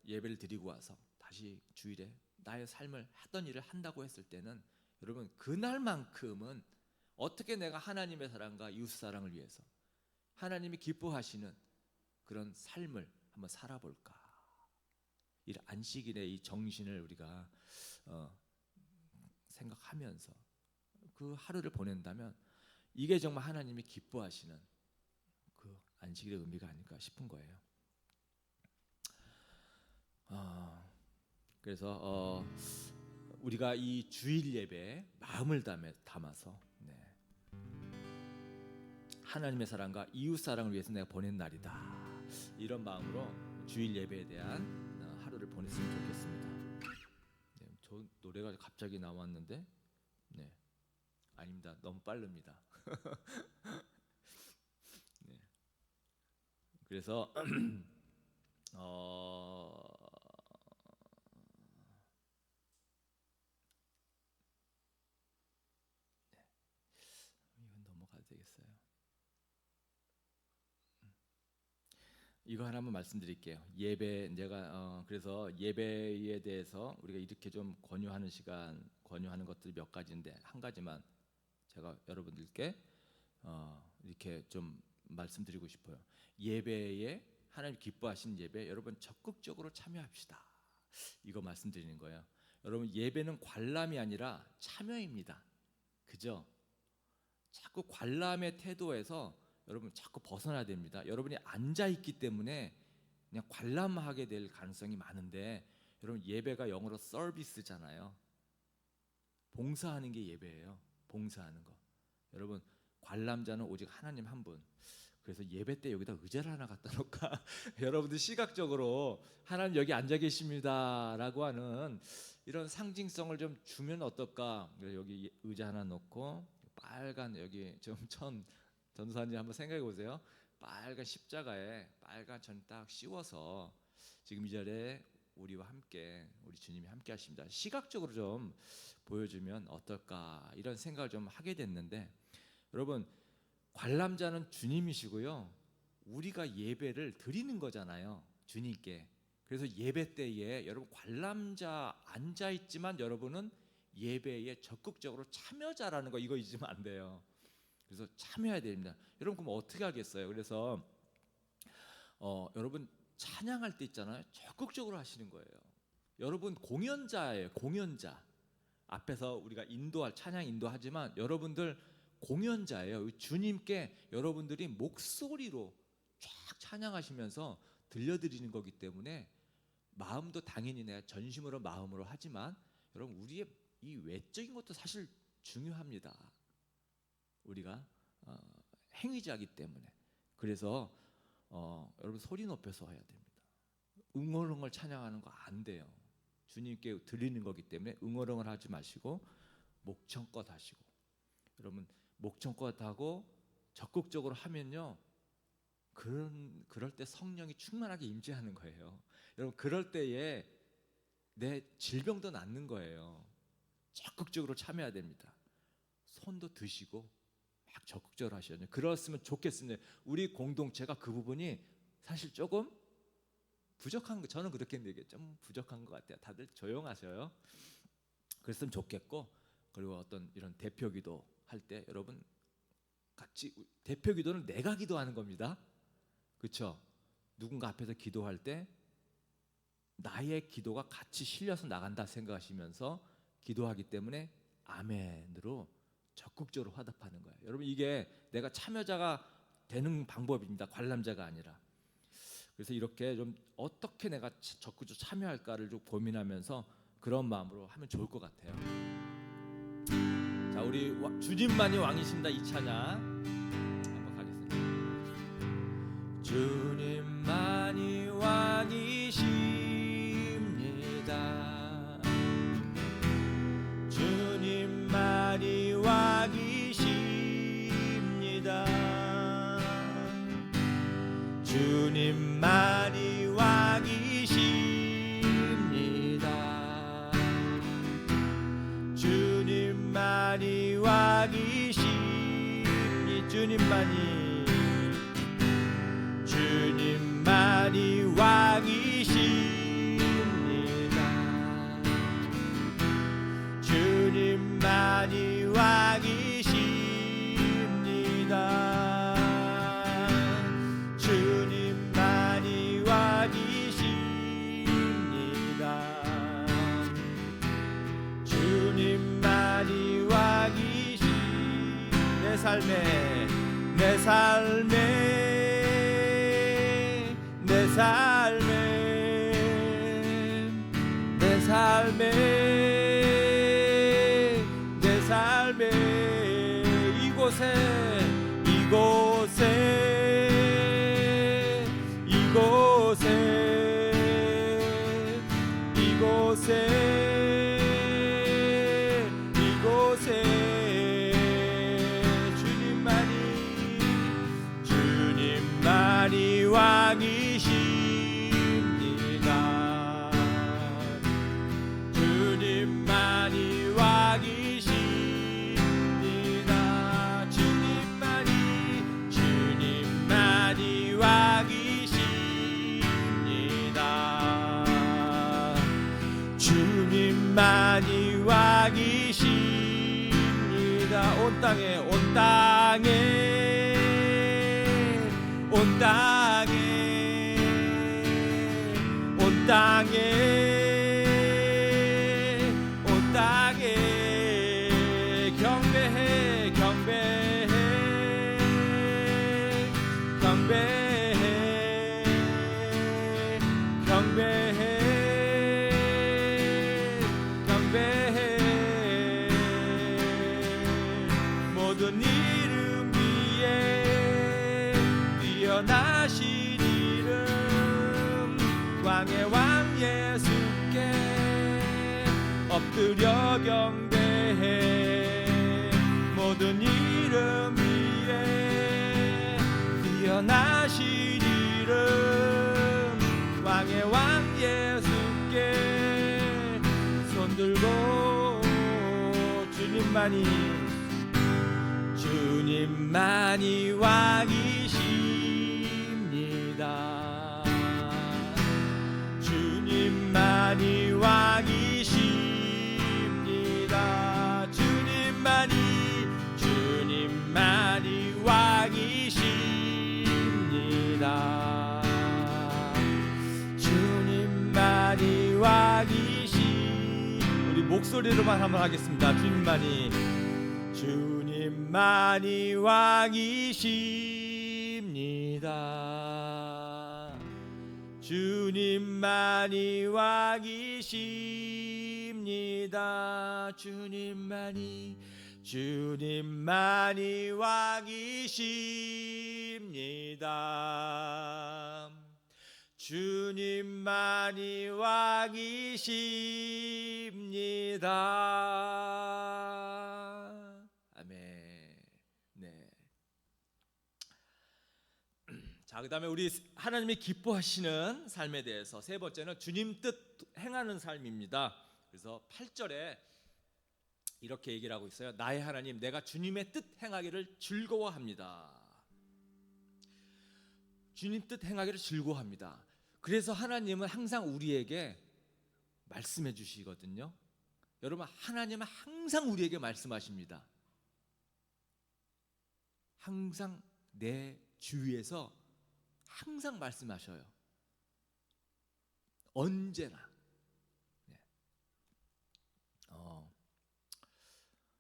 예배를 드리고 와서 다시 주일에 나의 삶을 하던 일을 한다고 했을 때는 여러분 그날만큼은 어떻게 내가 하나님의 사랑과 이웃 사랑을 위해서 하나님이 기뻐하시는 그런 삶을 한번 살아볼까. 이 안식일의 이 정신을 우리가 생각하면서 그 하루를 보낸다면 이게 정말 하나님이 기뻐하시는 그 안식일의 의미가 아닐까 싶은 거예요. 그래서 우리가 이 주일 예배에 마음을 담아서 하나님의 사랑과 이웃 사랑을 위해서 내가 보낸 날이다. 이런 마음으로 주일 예배에 대한 하루를 보냈으면 좋겠습니다. 저 노래가 갑자기 나왔는데, 아닙니다. 너무 빠릅니다. 그래서 이건 넘어가도 되겠어요. 이거 하나만 말씀드릴게요. 예배 내가 그래서 예배에 대해서 우리가 이렇게 좀 권유하는 것들이 몇 가지인데 한 가지만 제가 여러분들께 이렇게 좀 말씀드리고 싶어요. 예배에 하나님 기뻐하시는 예배 여러분 적극적으로 참여합시다. 이거 말씀드리는 거예요. 여러분 예배는 관람이 아니라 참여입니다. 그죠? 자꾸 관람의 태도에서 여러분 자꾸 벗어나야 됩니다. 여러분이 앉아 있기 때문에 그냥 관람하게 될 가능성이 많은데, 여러분 예배가 영어로 서비스잖아요. 봉사하는 게 예배예요. 봉사하는 거. 여러분 관람자는 오직 하나님 한 분. 그래서 예배 때 여기다 의자를 하나 갖다 놓을까? 여러분들 시각적으로 하나님 여기 앉아 계십니다라고 하는 이런 상징성을 좀 주면 어떨까? 여기 의자 하나 놓고 빨간 여기 좀 전도사님 한번 생각해 보세요. 빨간 십자가에 빨간 천 딱 씌워서 지금 이 자리에 우리와 함께 우리 주님이 함께 하십니다. 시각적으로 좀 보여주면 어떨까 이런 생각을 좀 하게 됐는데, 여러분 관람자는 주님이시고요. 우리가 예배를 드리는 거잖아요. 주님께. 그래서 예배 때에 여러분 관람자 앉아 있지만 여러분은 예배에 적극적으로 참여자라는 거, 이거 잊으면 안 돼요. 그래서 참여해야 됩니다. 여러분 그럼 어떻게 하겠어요? 그래서 여러분 찬양할 때 있잖아요, 적극적으로 하시는 거예요. 여러분 공연자예요. 공연자. 앞에서 우리가 인도할 찬양 인도하지만 여러분들 공연자예요. 주님께 여러분들이 목소리로 쫙 찬양하시면서 들려드리는 거기 때문에 마음도 당연히 내가 전심으로 마음으로 하지만 여러분 우리의 이 외적인 것도 사실 중요합니다. 우리가 행위자이기 때문에. 그래서 여러분 소리 높여서 해야 됩니다. 응얼응얼 찬양하는 거 안 돼요. 주님께 드리는 거기 때문에 응얼응얼 하지 마시고 목청껏 하시고. 여러분 목청껏 하고 적극적으로 하면요, 그럴 때 성령이 충만하게 임재하는 거예요. 여러분 그럴 때에 내 질병도 낫는 거예요. 적극적으로 참여해야 됩니다. 손도 드시고 막 적극적으로 하셔야 돼요. 그랬으면 좋겠습니다. 우리 공동체가 그 부분이 사실 조금 부족한 거, 저는 그렇게 느껴요. 좀 부족한 것 같아요. 다들 조용하셔요. 그랬으면 좋겠고, 그리고 어떤 이런 대표기도 할 때 여러분 같이, 대표기도는 내가 기도하는 겁니다. 그렇죠? 누군가 앞에서 기도할 때 나의 기도가 같이 실려서 나간다 생각하시면서 기도하기 때문에 아멘으로 적극적으로 화답하는 거예요. 여러분 이게 내가 참여자가 되는 방법입니다. 관람자가 아니라. 그래서 이렇게 좀 어떻게 내가 적극적으로 참여할까를 좀 고민하면서 그런 마음으로 하면 좋을 것 같아요. 자, 우리 주님만이 왕이십니다. 이 찬양 한번 가겠습니다. 주님만이 왕이십니다. 주님만이 왕이십니다. 주님만이 왕이십니다. 주님만이 왕이십니다. 주님만이 왕이십니다. 주님만이 왕이십니다. 주님만이 왕이십니다. 주님만이 왕이시. 내 삶에 내 삶에 내 삶에 내 삶에 내 삶에 이곳에 이곳에 이곳에 이곳에 이곳에 주님만이 왕이십니다. 주님만이 왕이십니다. 주님만이 왕이십니다. 주님만이 왕이십니다. 온 땅에 온 땅에 온 땅에 온 땅에 온 땅에 경배해 경배해 경배해 경배해 경배해. 모든 이름 위에 뛰어나신 이름, 왕의 왕 예수께 엎드려 경배해. 모든 이름 위에 뛰어나신 이름, 왕의 왕 예수께 손들고 주님만이 왕이십니다. 주님만이 왕이십니다. 목소리로만 한번 하겠습니다. 주님만이 왕이십니다. 주님만이 왕이십니다. 주님만이 왕이십니다. 주님만이 왕이십니다. 아멘. 네. 자, 그다음에 우리 하나님이 기뻐하시는 삶에 대해서 세 번째는 주님 뜻 행하는 삶입니다. 그래서 8절에 이렇게 얘기를 하고 있어요. 나의 하나님, 내가 주님의 뜻 행하기를 즐거워합니다. 주님 뜻 행하기를 즐거워합니다. 그래서 하나님은 항상 우리에게 말씀해 주시거든요. 여러분, 하나님은 항상 우리에게 말씀하십니다. 항상 내 주위에서 항상 말씀하셔요. 언제나.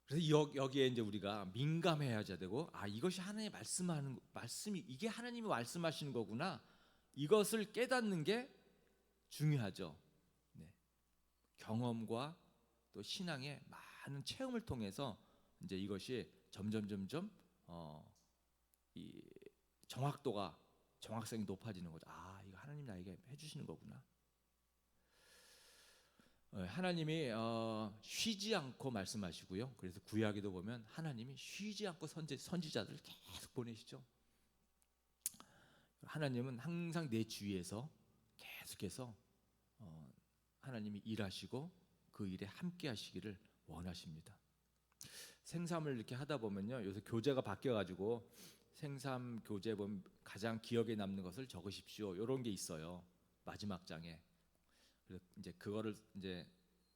그래서 여기에 이제 우리가 민감해야 되고, 이것이 하나님이 말씀하는 말씀이 이게 하나님이 말씀하시는 거구나. 이것을 깨닫는 게 중요하죠. 네. 경험과 또 신앙의 많은 체험을 통해서 이제 이것이 점점 이 정확성이 높아지는 거죠. 이거 하나님 나에게 해주시는 거구나. 하나님이 쉬지 않고 말씀하시고요. 그래서 구약에도 보면 하나님이 쉬지 않고 선지자들을 계속 보내시죠. 하나님은 항상 내 주위에서 계속해서 하나님이 일하시고 그 일에 함께 하시기를 원하십니다. 생삼을 이렇게 하다 보면요, 요새 교재가 바뀌어가지고 생삼 교재 보면 가장 기억에 남는 것을 적으십시오, 이런 게 있어요. 마지막 장에. 그래서 이제 그거를 이제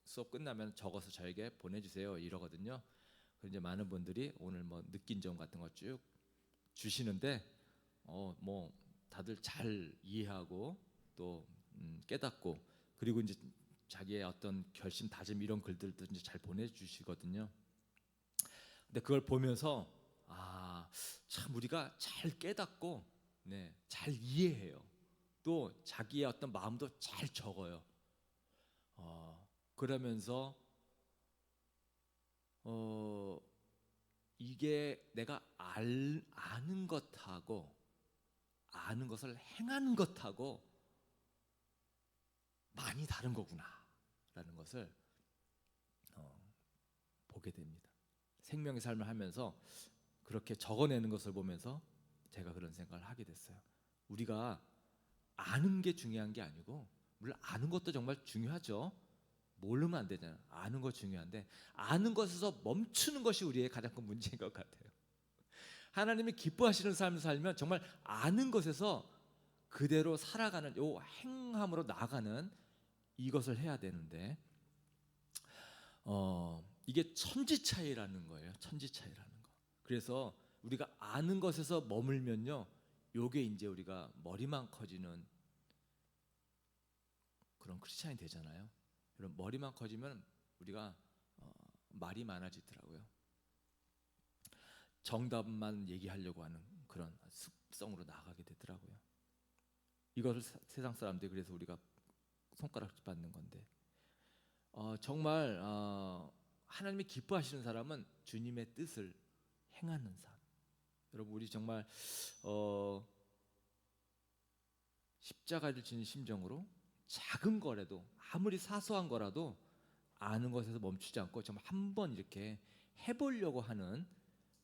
수업 끝나면 적어서 저에게 보내주세요, 이러거든요. 그래서 이제 많은 분들이 오늘 뭐 느낀 점 같은 거 쭉 주시는데 뭐 다들 잘 이해하고 또 깨닫고, 그리고 이제 자기의 어떤 결심, 다짐 이런 글들도 이제 잘 보내주시거든요. 근데 그걸 보면서 참 우리가 잘 깨닫고, 네, 잘 이해해요. 또 자기의 어떤 마음도 잘 적어요. 그러면서 이게 내가 아는 것하고 아는 것을 행하는 것하고 많이 다른 거구나라는 것을 보게 됩니다. 생명의 삶을 하면서 그렇게 적어내는 것을 보면서 제가 그런 생각을 하게 됐어요. 우리가 아는 게 중요한 게 아니고, 물론 아는 것도 정말 중요하죠. 모르면 안 되잖아요. 아는 거 중요한데, 아는 것에서 멈추는 것이 우리의 가장 큰 문제인 것 같아요. 하나님이 기뻐하시는 삶을 살면 정말 아는 것에서 그대로 살아가는, 요 행함으로 나아가는 이것을 해야 되는데, 이게 천지차이라는 거예요. 천지차이라는 거. 그래서 우리가 아는 것에서 머물면요, 요게 이제 우리가 머리만 커지는 그런 크리스찬이 되잖아요. 그럼 머리만 커지면 우리가 말이 많아지더라고요. 정답만 얘기하려고 하는 그런 습성으로 나가게 되더라고요. 이것을 세상 사람들이, 그래서 우리가 손가락 받는 건데, 정말 하나님이 기뻐하시는 사람은 주님의 뜻을 행하는 삶. 여러분, 우리 정말 십자가를 지는 심정으로 작은 거라도, 아무리 사소한 거라도 아는 것에서 멈추지 않고 정말 한번 이렇게 해보려고 하는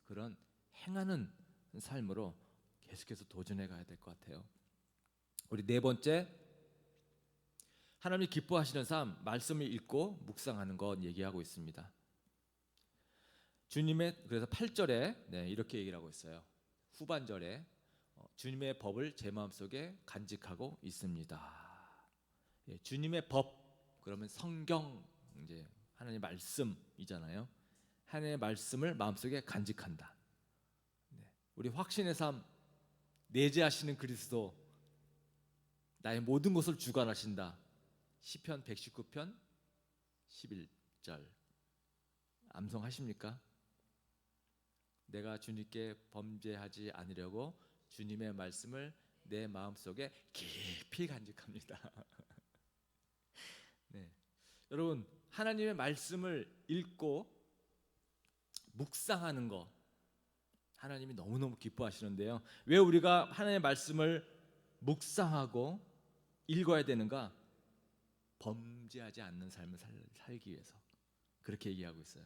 그런 행하는 삶으로 계속해서 도전해 가야 될 것 같아요. 우리 네 번째, 하나님이 기뻐하시는 삶, 말씀을 읽고 묵상하는 것 얘기하고 있습니다. 주님의, 그래서 8절에 이렇게 얘기를 하고 있어요. 후반절에 주님의 법을 제 마음속에 간직하고 있습니다. 주님의 법, 그러면 성경, 이제 하나님의 말씀이잖아요. 하나님의 말씀을 마음속에 간직한다. 우리 확신의 삶, 내재하시는 그리스도, 나의 모든 것을 주관하신다. 시편 119편 11절 암송하십니까? 내가 주님께 범죄하지 않으려고 주님의 말씀을 내 마음속에 깊이 간직합니다. 네. 여러분, 하나님의 말씀을 읽고 묵상하는 거 하나님이 너무너무 기뻐하시는데요. 왜 우리가 하나님의 말씀을 묵상하고 읽어야 되는가? 범죄하지 않는 삶을 살기 위해서 그렇게 얘기하고 있어요.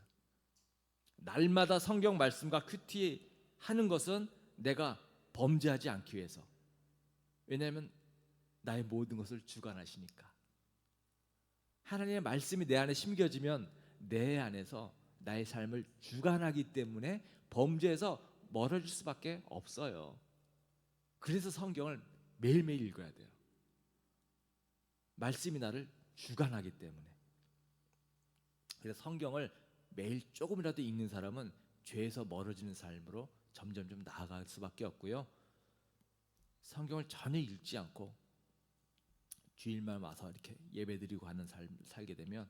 날마다 성경 말씀과 큐티하는 것은 내가 범죄하지 않기 위해서. 왜냐하면 나의 모든 것을 주관하시니까. 하나님의 말씀이 내 안에 심겨지면 내 안에서 나의 삶을 주관하기 때문에 범죄에서 멀어질 수밖에 없어요. 그래서 성경을 매일매일 읽어야 돼요. 말씀이 나를 주관하기 때문에. 그래서 성경을 매일 조금이라도 읽는 사람은 죄에서 멀어지는 삶으로 점점점 나아갈 수밖에 없고요. 성경을 전혀 읽지 않고 주일만 와서 이렇게 예배드리고 하는 삶을 살게 되면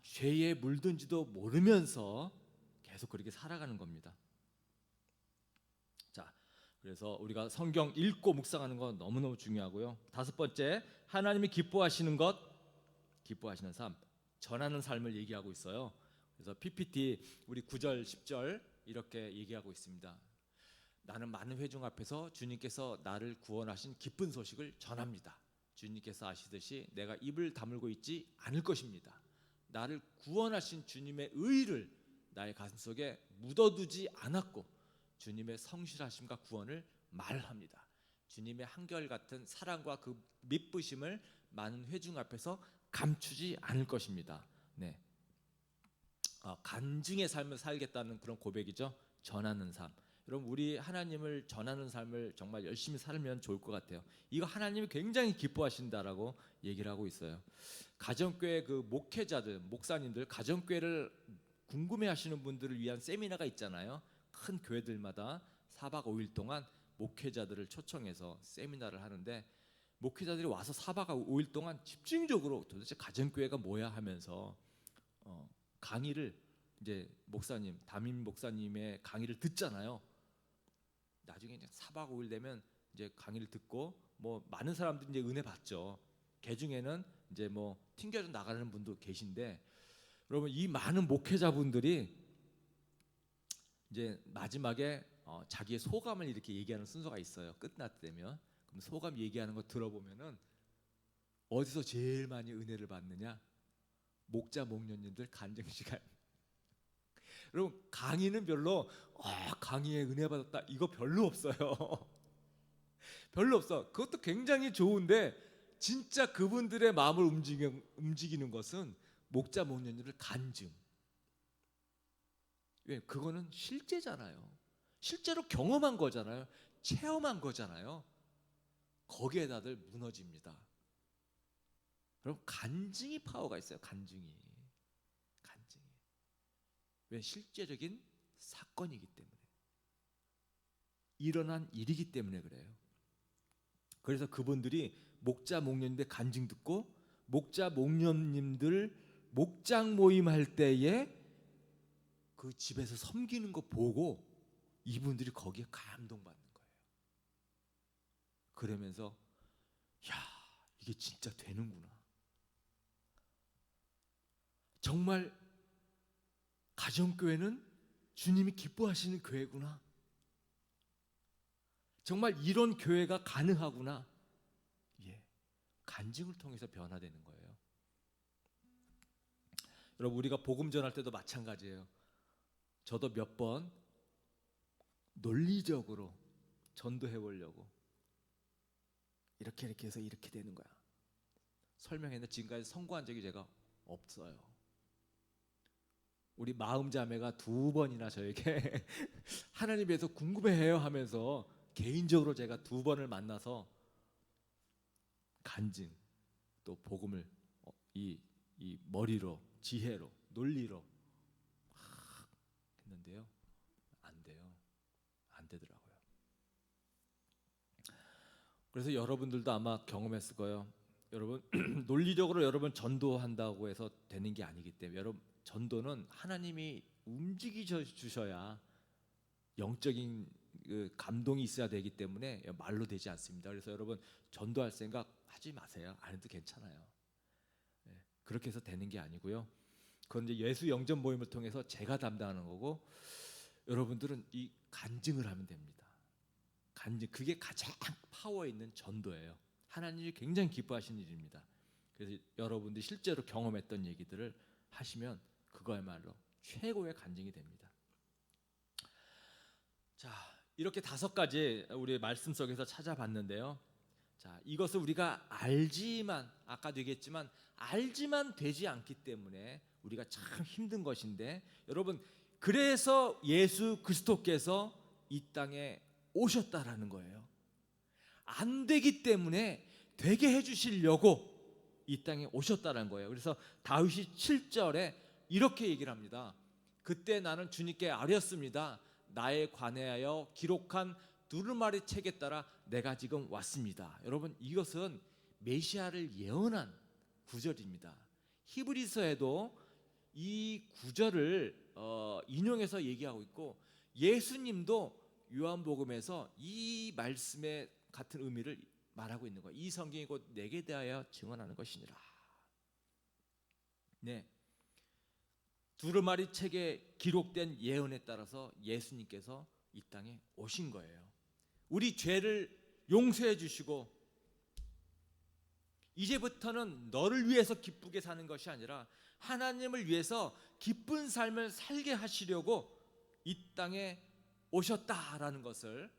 죄에 물든지도 모르면서 계속 그렇게 살아가는 겁니다. 자, 그래서 우리가 성경 읽고 묵상하는 건 너무너무 중요하고요. 다섯 번째, 하나님이 기뻐하시는 것, 기뻐하시는 삶, 전하는 삶을 얘기하고 있어요. 그래서 PPT 우리 9절, 10절 이렇게 얘기하고 있습니다. 나는 많은 회중 앞에서 주님께서 나를 구원하신 기쁜 소식을 전합니다. 주님께서 아시듯이 내가 입을 다물고 있지 않을 것입니다. 나를 구원하신 주님의 의를 나의 가슴속에 묻어두지 않았고 주님의 성실하심과 구원을 말합니다. 주님의 한결같은 사랑과 그 미쁘심을 많은 회중 앞에서 감추지 않을 것입니다. 네. 간증의 삶을 살겠다는 그런 고백이죠. 전하는 삶. 여러분, 우리 하나님을 전하는 삶을 정말 열심히 살면 좋을 것 같아요. 이거 하나님이 굉장히 기뻐하신다라고 얘기를 하고 있어요. 가정교회 그 목회자들, 목사님들, 가정교회를 궁금해하시는 분들을 위한 세미나가 있잖아요. 큰 교회들마다 4박 5일 동안 목회자들을 초청해서 세미나를 하는데 목회자들이 와서 4박 5일 동안 집중적으로 도대체 가정교회가 뭐야 하면서 강의를 이제 목사님, 담임 목사님의 강의를 듣잖아요. 나중에 이제 4박 5일 되면 이제 강의를 듣고 뭐 많은 사람들이 이제 은혜 받죠. 그 중에는 이제 뭐 튕겨져 나가는 분도 계신데, 여러분 이 많은 목회자분들이 이제 마지막에 자기의 소감을 이렇게 얘기하는 순서가 있어요. 끝날 때 되면. 그럼 소감 얘기하는 거 들어보면은 어디서 제일 많이 은혜를 받느냐? 목자 목녀님들 간증 시간. 여러분 강의는 별로 강의에 은혜 받았다 이거 별로 없어요. 별로 없어. 그것도 굉장히 좋은데 진짜 그분들의 마음을 움직이는 것은 목자 목녀님들 간증. 왜? 그거는 실제잖아요. 실제로 경험한 거잖아요. 체험한 거잖아요. 거기에 다들 무너집니다. 여러분 간증이 파워가 있어요. 간증이. 왜? 실제적인 사건이기 때문에, 일어난 일이기 때문에 그래요. 그래서 그분들이 목자 목녀님들 간증 듣고 목자 목녀님들 목장 모임 할 때에 그 집에서 섬기는 거 보고 이분들이 거기에 감동받는 거예요. 그러면서 야, 이게 진짜 되는구나. 정말 가정교회는 주님이 기뻐하시는 교회구나. 정말 이런 교회가 가능하구나. 예, 간증을 통해서 변화되는 거예요. 여러분 우리가 복음 전할 때도 마찬가지예요. 저도 몇 번 논리적으로 전도해 보려고 이렇게 해서 이렇게 되는 거야 설명했는데 지금까지 성공한 적이 제가 없어요. 우리 마음자매가 2번이나 저에게 하나님에 대해서 궁금해해요 하면서 개인적으로 제가 2번을 만나서 간증 또 복음을 이 머리로 지혜로 논리로 막 했는데요. 안 돼요. 안 되더라고요. 그래서 여러분들도 아마 경험했을 거예요. 여러분 논리적으로 여러분 전도한다고 해서 되는 게 아니기 때문에 여러분 전도는 하나님이 움직이셔 주셔야 영적인 그 감동이 있어야 되기 때문에 말로 되지 않습니다. 그래서 여러분 전도할 생각 하지 마세요. 안 해도 괜찮아요. 그렇게 해서 되는 게 아니고요. 그건 이제 예수 영접 모임을 통해서 제가 담당하는 거고, 여러분들은 이 간증을 하면 됩니다. 간증, 그게 가장 파워 있는 전도예요. 하나님이 굉장히 기뻐하시는 일입니다. 그래서 여러분들이 실제로 경험했던 얘기들을 하시면 그거야말로 최고의 간증이 됩니다. 자, 이렇게 5가지 우리 말씀 속에서 찾아봤는데요. 자, 이것을 우리가 알지만, 아까도 얘기했지만 알지만 되지 않기 때문에 우리가 참 힘든 것인데, 여러분 그래서 예수 그리스도께서 이 땅에 오셨다라는 거예요. 안 되기 때문에 되게 해주시려고 이 땅에 오셨다는 거예요. 그래서 다윗이 7절에 이렇게 얘기를 합니다. 그때 나는 주님께 아뢰었습니다. 나에 관하여 기록한 두루마리 책에 따라 내가 지금 왔습니다. 여러분 이것은 메시아를 예언한 구절입니다. 히브리서에도 이 구절을 인용해서 얘기하고 있고, 예수님도 요한복음에서 이 말씀의 같은 의미를 말하고 있는 거예요. 이 성경이 곧 내게 대하여 증언하는 것이니라. 네, 두루마리 책에 기록된 예언에 따라서 예수님께서 이 땅에 오신 거예요. 우리 죄를 용서해 주시고 이제부터는 너를 위해서 기쁘게 사는 것이 아니라 하나님을 위해서 기쁜 삶을 살게 하시려고 이 땅에 오셨다라는 것을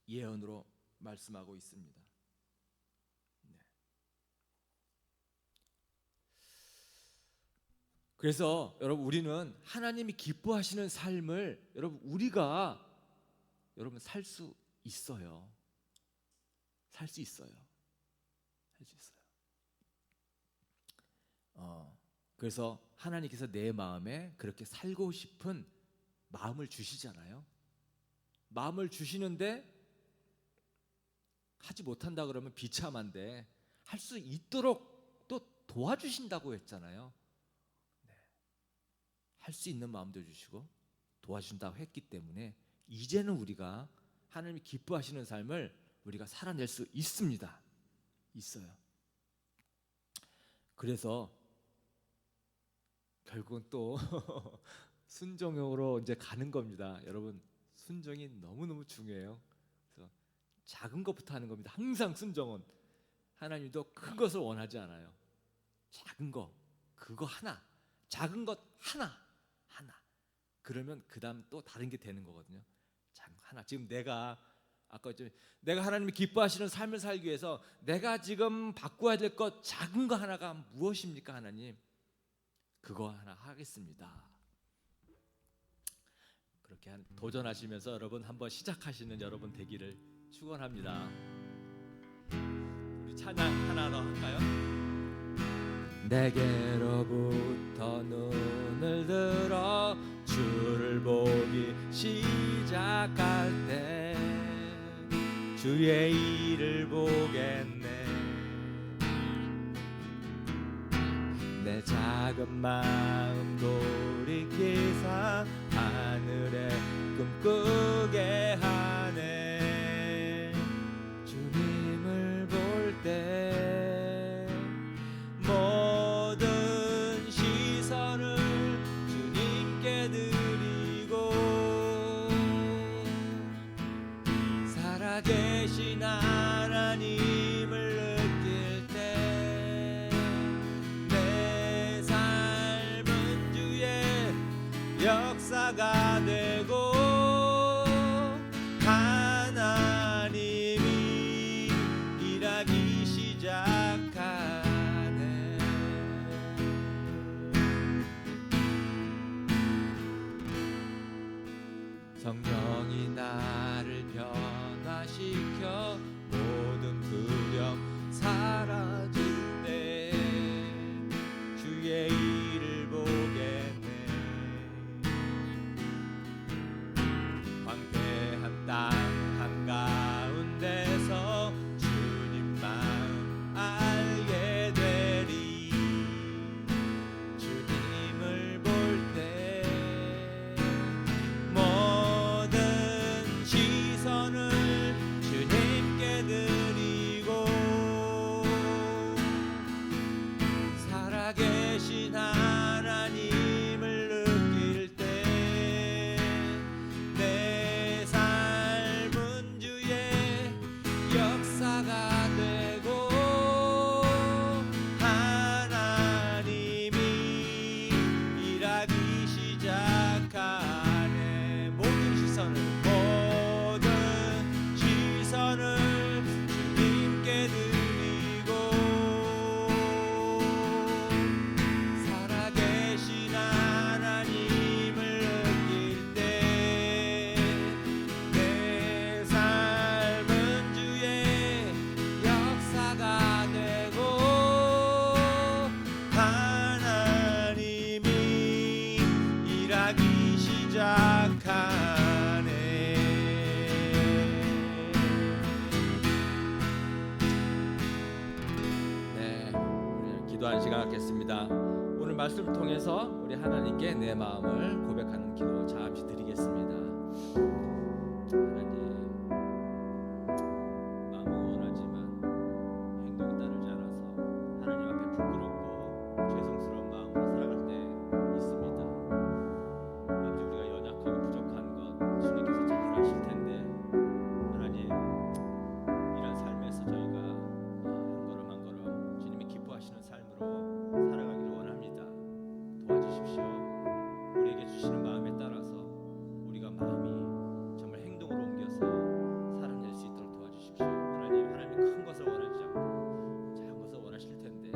예언으로 말씀하고 있습니다. 네. 그래서 여러분 우리는 하나님이 기뻐하시는 삶을 우리가 살 수 있어요. 살 수 있어요. 할 수 있어요. 그래서 하나님께서 내 마음에 그렇게 살고 싶은 마음을 주시잖아요. 마음을 주시는데 하지 못한다 그러면 비참한데 할 수 있도록 또 도와주신다고 했잖아요. 네. 할 수 있는 마음도 주시고 도와준다고 했기 때문에 이제는 우리가 하나님이 기뻐하시는 삶을 우리가 살아낼 수 있습니다. 있어요. 그래서 결국은 또 순종으로 이제 가는 겁니다. 여러분 순종이 너무너무 중요해요. 그래서 작은 것부터 하는 겁니다. 항상 순종은 하나님도 큰 것을 원하지 않아요. 작은 거, 그거 하나, 작은 것 하나. 그러면 그 다음 또 다른 게 되는 거거든요. 작은 거 하나. 지금 내가 하나님이 기뻐하시는 삶을 살기 위해서 내가 지금 바꿔야 될 것 작은 거 하나가 무엇입니까? 하나님, 그거 하나 하겠습니다. 그렇게 도전하시면서 여러분 한번 시작하시는 여러분 되기를 축원합니다. 우리 찬양 하나 더 할까요? 내게로부터 눈을 들어 주를 보기 시작할 때 주의 일을 보겠네. 내 작은 마음 돌이키사 하늘에 꿈꾸게 하네. 주님을 볼 때 모든 시선을 주님께 드리고 살아계신 하나님을 느낄 때 내 삶은 주의 역사가 되고 하나님이 일하기 시작하네. 성령이 나를 변화시켜 모든 두려움 사라질 때 주의 일을 보겠네. 광대한 땅 한가운데서 주님 마음 알게 되리. 주님 기도하는 시간 갖겠습니다. 오늘 말씀을 통해서 우리 하나님께 내 마음을 고백하는 기도 잠시 드리겠습니다. 하나님, 마음은 원하지만 행동이 따르지 않아서 하나님 앞에 부끄럽고 죄송스러운 마음으로 살아갈 때 있습니다. 아버지, 우리가 연약하고 부족한 것 주님께서 잘 아실 텐데 하나님, 이런 삶에서 저희가 한 걸음 한 걸음 주님이 기뻐하시는 삶으로 살아가기를 원합니다. 도와주십시오. 우리에게 주시는 마음에 따라서 우리가 마음이 정말 행동으로 옮겨서 살아낼 수 있도록 도와주십시오. 하나님, 하나님이 큰 것을 원하지 않고 작은 것을 원하실 텐데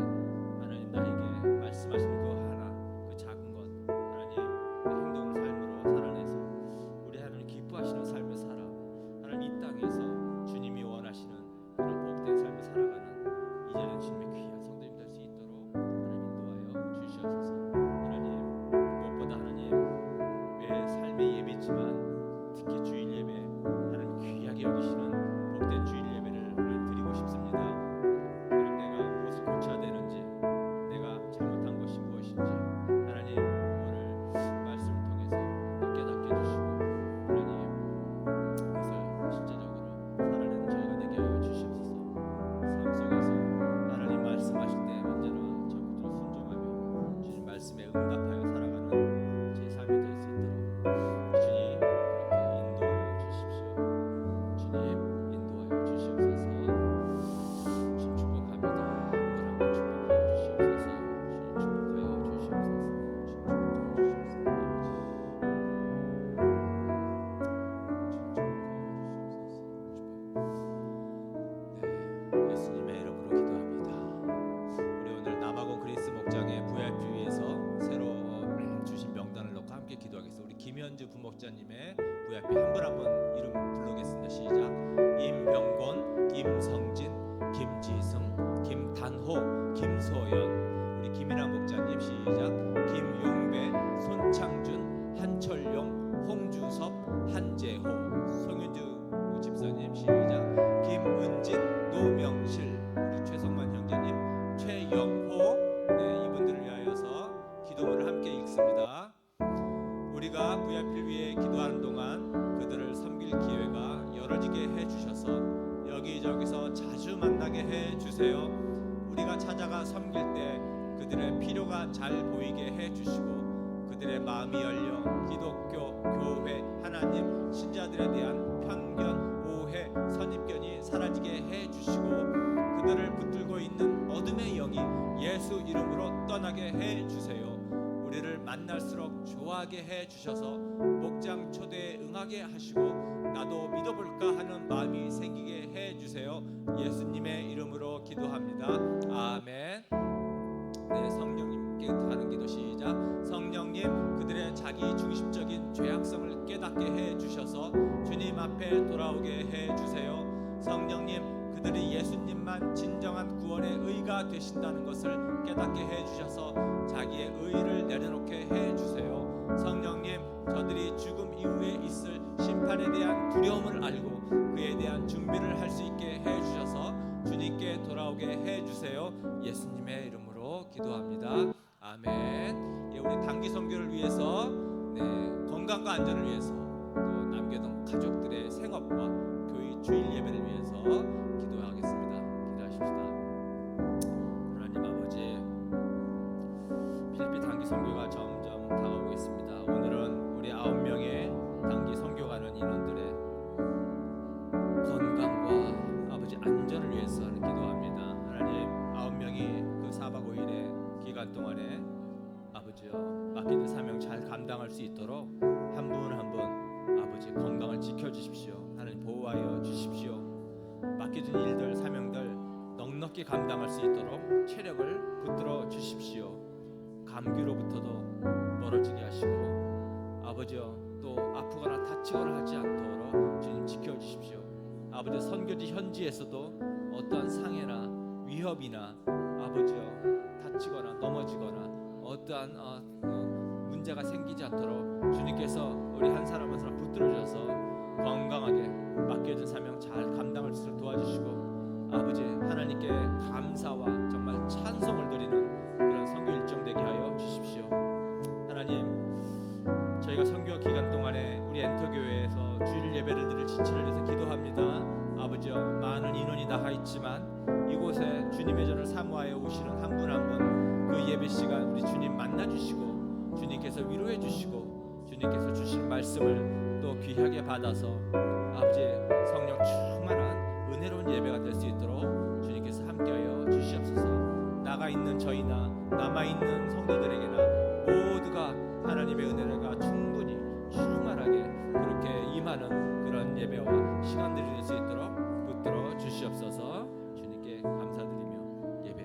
하나님, 나에게 말씀하시는 그 하나, 그 작은 것 하나님, 그 행동으로 삶으로 살아내서 우리 하나님 기뻐하시는 삶을 살아 하나님 이 땅에서 주님이 원하시는 그런 복된 삶을 살아가는 이제는 주님의 귀한 성도님 될 수 있도록 하나님 인도하여 주시옵소서. 하나님, 무엇보다 하나님 매 삶의 예배지만 특히 주일 예배 하나님 귀하게 여기시는 복된 주일 예배를 하나님 드리고 싶습니다. 하나님, 내가 무엇을 고쳐야 되는지, 내가 잘못한 것이 무엇인지 하나님 오늘 말씀을 통해서 깨닫게 해주시고 하나님 그것을 실제적으로 살아내는 저희가 되게 하여 주시옵소서. 삶 속에서 하나님 말씀하실 때 언제나 적극적으로 순종하며 주님 말씀에 응답하여 살아가는 제 삶이 될 수 있도록 주님 그렇게 인도하여 주십시오. 주님 인도하여 주시옵소서. 주님 축복합니다. 한번 축복하여 주시옵소서. 주님 축복하여 주시옵소서. 주님 축복하여 주시옵소서. 네, 예수님의 이름으로 기도합니다. 우리 오늘 남아공 그리스 목장의 VIP 위에서 새로 주신 명단을 놓고 함께 기도하겠습니다. 우리 김현주 부목자님의 VIP 한 분 한 분 이름 부르겠습니다. 시작. 임병곤, 임성진, 김지승, 김단호, 김소연. 우리 김인아 목자님 시작. 김용배, 손창준, 한철용, 홍주섭, 한재호. 송윤주 집사님 시작. 김은진, 노명실. 우리 최성만 형제님, 최영호. 네, 이분들을 위하여서 기도문을 함께 읽습니다. 우리가 VIP를 위해 기도하는 동안 그들을 섬길 기회가 열어지게 해주셔서 여기저기서 자주 만나게 해주세요. 우리가 찾아가 섬길 때 그들의 필요가 잘 보이게 해주시고 그들의 마음이 열려 기독교, 교회, 하나님, 신자들에 대한 편견, 오해, 선입견이 사라지게 해주시고 그들을 붙들고 있는 어둠의 영이 예수 이름으로 떠나게 해주세요. 우리를 만날수록 좋아하게 해주셔서 목장 초대에 응하게 하시고 나도 믿어볼까 하는 마음이 생기게 해주세요. 예수님의 이름으로 기도합니다. 아멘. 네, 성령님께 하는 기도 시작. 성령님, 그들의 자기 중심적인 죄악성을 깨닫게 해주셔서 주님 앞에 돌아오게 해주세요. 성령님, 그들이 예수님만 진정한 구원의 의가 되신다는 것을 깨닫게 해주셔서 자기의 의를 내려놓게 해주세요. 성령님, 저들이 죽음 이후에 있을 심판에 대한 두려움을 알고 그에 대한 준비를 할 수 있게 해주셔서 주님께 돌아오게 해주세요. 예수님의 이름으로 기도합니다. 아멘. 예, 우리 단기 선교를 위해서 건강과 안전을 위해서 또 남겨둔 가족들의 생업과 교회 주일 예배를 위해서 기도하겠습니다. 기도하십시다. 하나님 아버지, 필리핀 단기 선교가 점점 다가오고 있습니다. 오늘은 우리 9명의 단기 선교 가는 인원들의 건강과 아버지 안전을 위해서 하는 기도합니다. 하나님, 9명이 그 4박 5일의 기간 동안에 아버지여 맡긴 사명 잘 감당할 수 있도록 한 분 한 분 아버지 건강을 지켜주십시오. 하나님 보호하여 주십시오. 맡겨진 일들 사명들 넉넉히 감당할 수 있도록 체력을 붙들어 주십시오. 감기로부터도 멀어지게 하시고 아버지여 또 아프거나 다치거나 하지 않도록 주님 지켜주십시오. 아버지 선교지 현지에서도 어떠한 상해나 위협이나 아버지여 다치거나 넘어지거나 어떠한 문제가 생기지 않도록 주님께서 우리 한 사람 한 사람 붙들어 주셔서 건강하게 맡겨진 사명 잘 감당할 수 있도록 도와주시고 아버지 하나님께 감사와 정말 찬송을 드리는 신천을 위해서 기도합니다. 아버지여, 많은 인원이 나가 있지만 이곳에 주님의 전을 사모하여 오시는 한 분 한 분 그 예배 시간 우리 주님 만나 주시고 주님께서 위로해 주시고 주님께서 주신 말씀을 또 귀하게 받아서 아버지의 성령 충만한 은혜로운 예배가 될 수 있도록 주님께서 함께하여 주시옵소서. 나가 있는 저희나 남아 있는 성도들에게나 모두가 하나님의 은혜가 충만하게 그렇게 임하는 그런 예배와 시간들이 될 수 있도록 붙들어 주시옵소서. 주님께 감사드리며 예배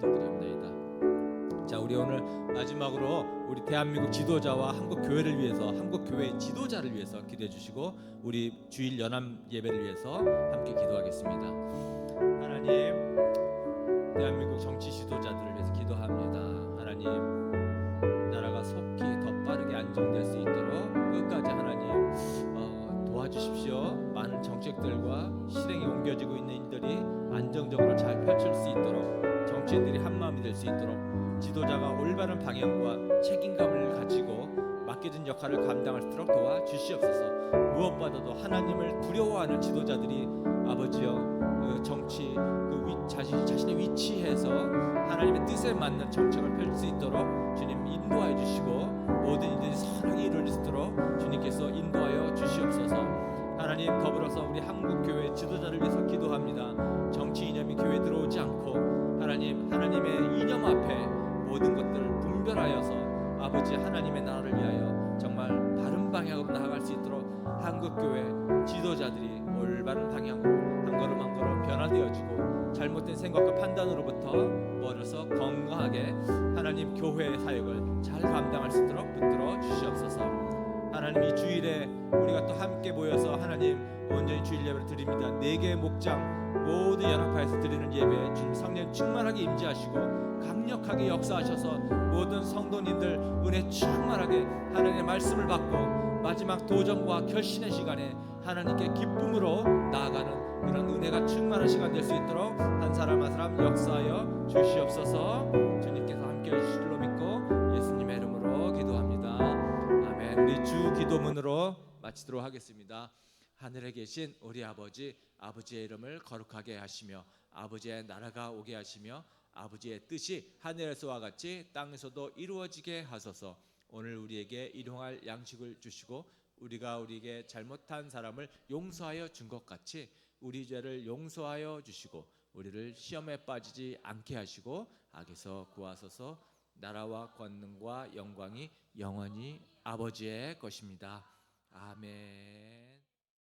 기도드립니다. 자, 우리 오늘 마지막으로 우리 대한민국 지도자와 한국 교회를 위해서, 한국 교회 지도자를 위해서 기도해 주시고 우리 주일 연합 예배를 위해서 함께 기도하겠습니다. 하나님, 대한민국 정치 지도자들을 위해서 기도합니다. 하나님, 나라가 속히 더 빠르게 안정될 수 있도록 끝까지 하나님 도와주십시오. 많은 정책들과 실행에 옮겨지고 있는 일들이 안정적으로 잘 펼칠 수 있도록, 정치인들이 한마음이 될 수 있도록 지도자가 올바른 방향과 책임감을 가지고 맡겨진 역할을 감당할 수 있도록 도와주시옵소서. 무엇보다도 하나님을 두려워하는 지도자들이 아버지여 정치 자신의 위치에서 하나님의 뜻에 맞는 정책을 펼칠 수 있도록 주님 인도하여 주시고 모든 일들이 선하게 이루어지도록 주님께서 인도하여 주시옵소서. 하나님, 더불어서 우리 한국교회 지도자를 위해서 기도합니다. 정치 이념이 교회에 들어오지 않고 하나님의 이념 앞에 모든 것들을 분별하여서 아버지 하나님의 나라를 위하여 정말 바른 방향으로 나아갈 수 있도록 한국교회 지도자들이 올바른 방향으로 한 걸음 한 걸음 변화되어지고 잘못된 생각과 판단으로부터 멀어서 건강하게 하나님 교회의 사역을 잘 감당할 수 있도록 붙들어 주시옵소서. 하나님, 이 주일에 우리가 또 함께 모여서 하나님 온전히 주일 예배를 드립니다. 4개의 목장 모두 연합하여서 드리는 예배 주님 성령 충만하게 임재하시고 강력하게 역사하셔서 모든 성도님들 은혜 충만하게 하나님의 말씀을 받고 마지막 도전과 결신의 시간에 하나님께 기쁨으로 나아가는 그런 은혜가 충만한 시간 될 수 있도록 한 사람 한 사람 역사하여 주시옵소서. 주님께서 함께 하실 줄로 믿고 예수님의 이름으로 기도합니다. 아멘. 우리 주 기도문으로 마치도록 하겠습니다. 하늘에 계신 우리 아버지, 아버지의 이름을 거룩하게 하시며 아버지의 나라가 오게 하시며 아버지의 뜻이 하늘에서와 같이 땅에서도 이루어지게 하소서. 오늘 우리에게 일용할 양식을 주시고 우리가 우리에게 잘못한 사람을 용서하여 준 것 같이 우리 죄를 용서하여 주시고 우리를 시험에 빠지지 않게 하시고 악에서 구하소서. 나라와 권능과 영광이 영원히 아버지의 것입니다. 아멘.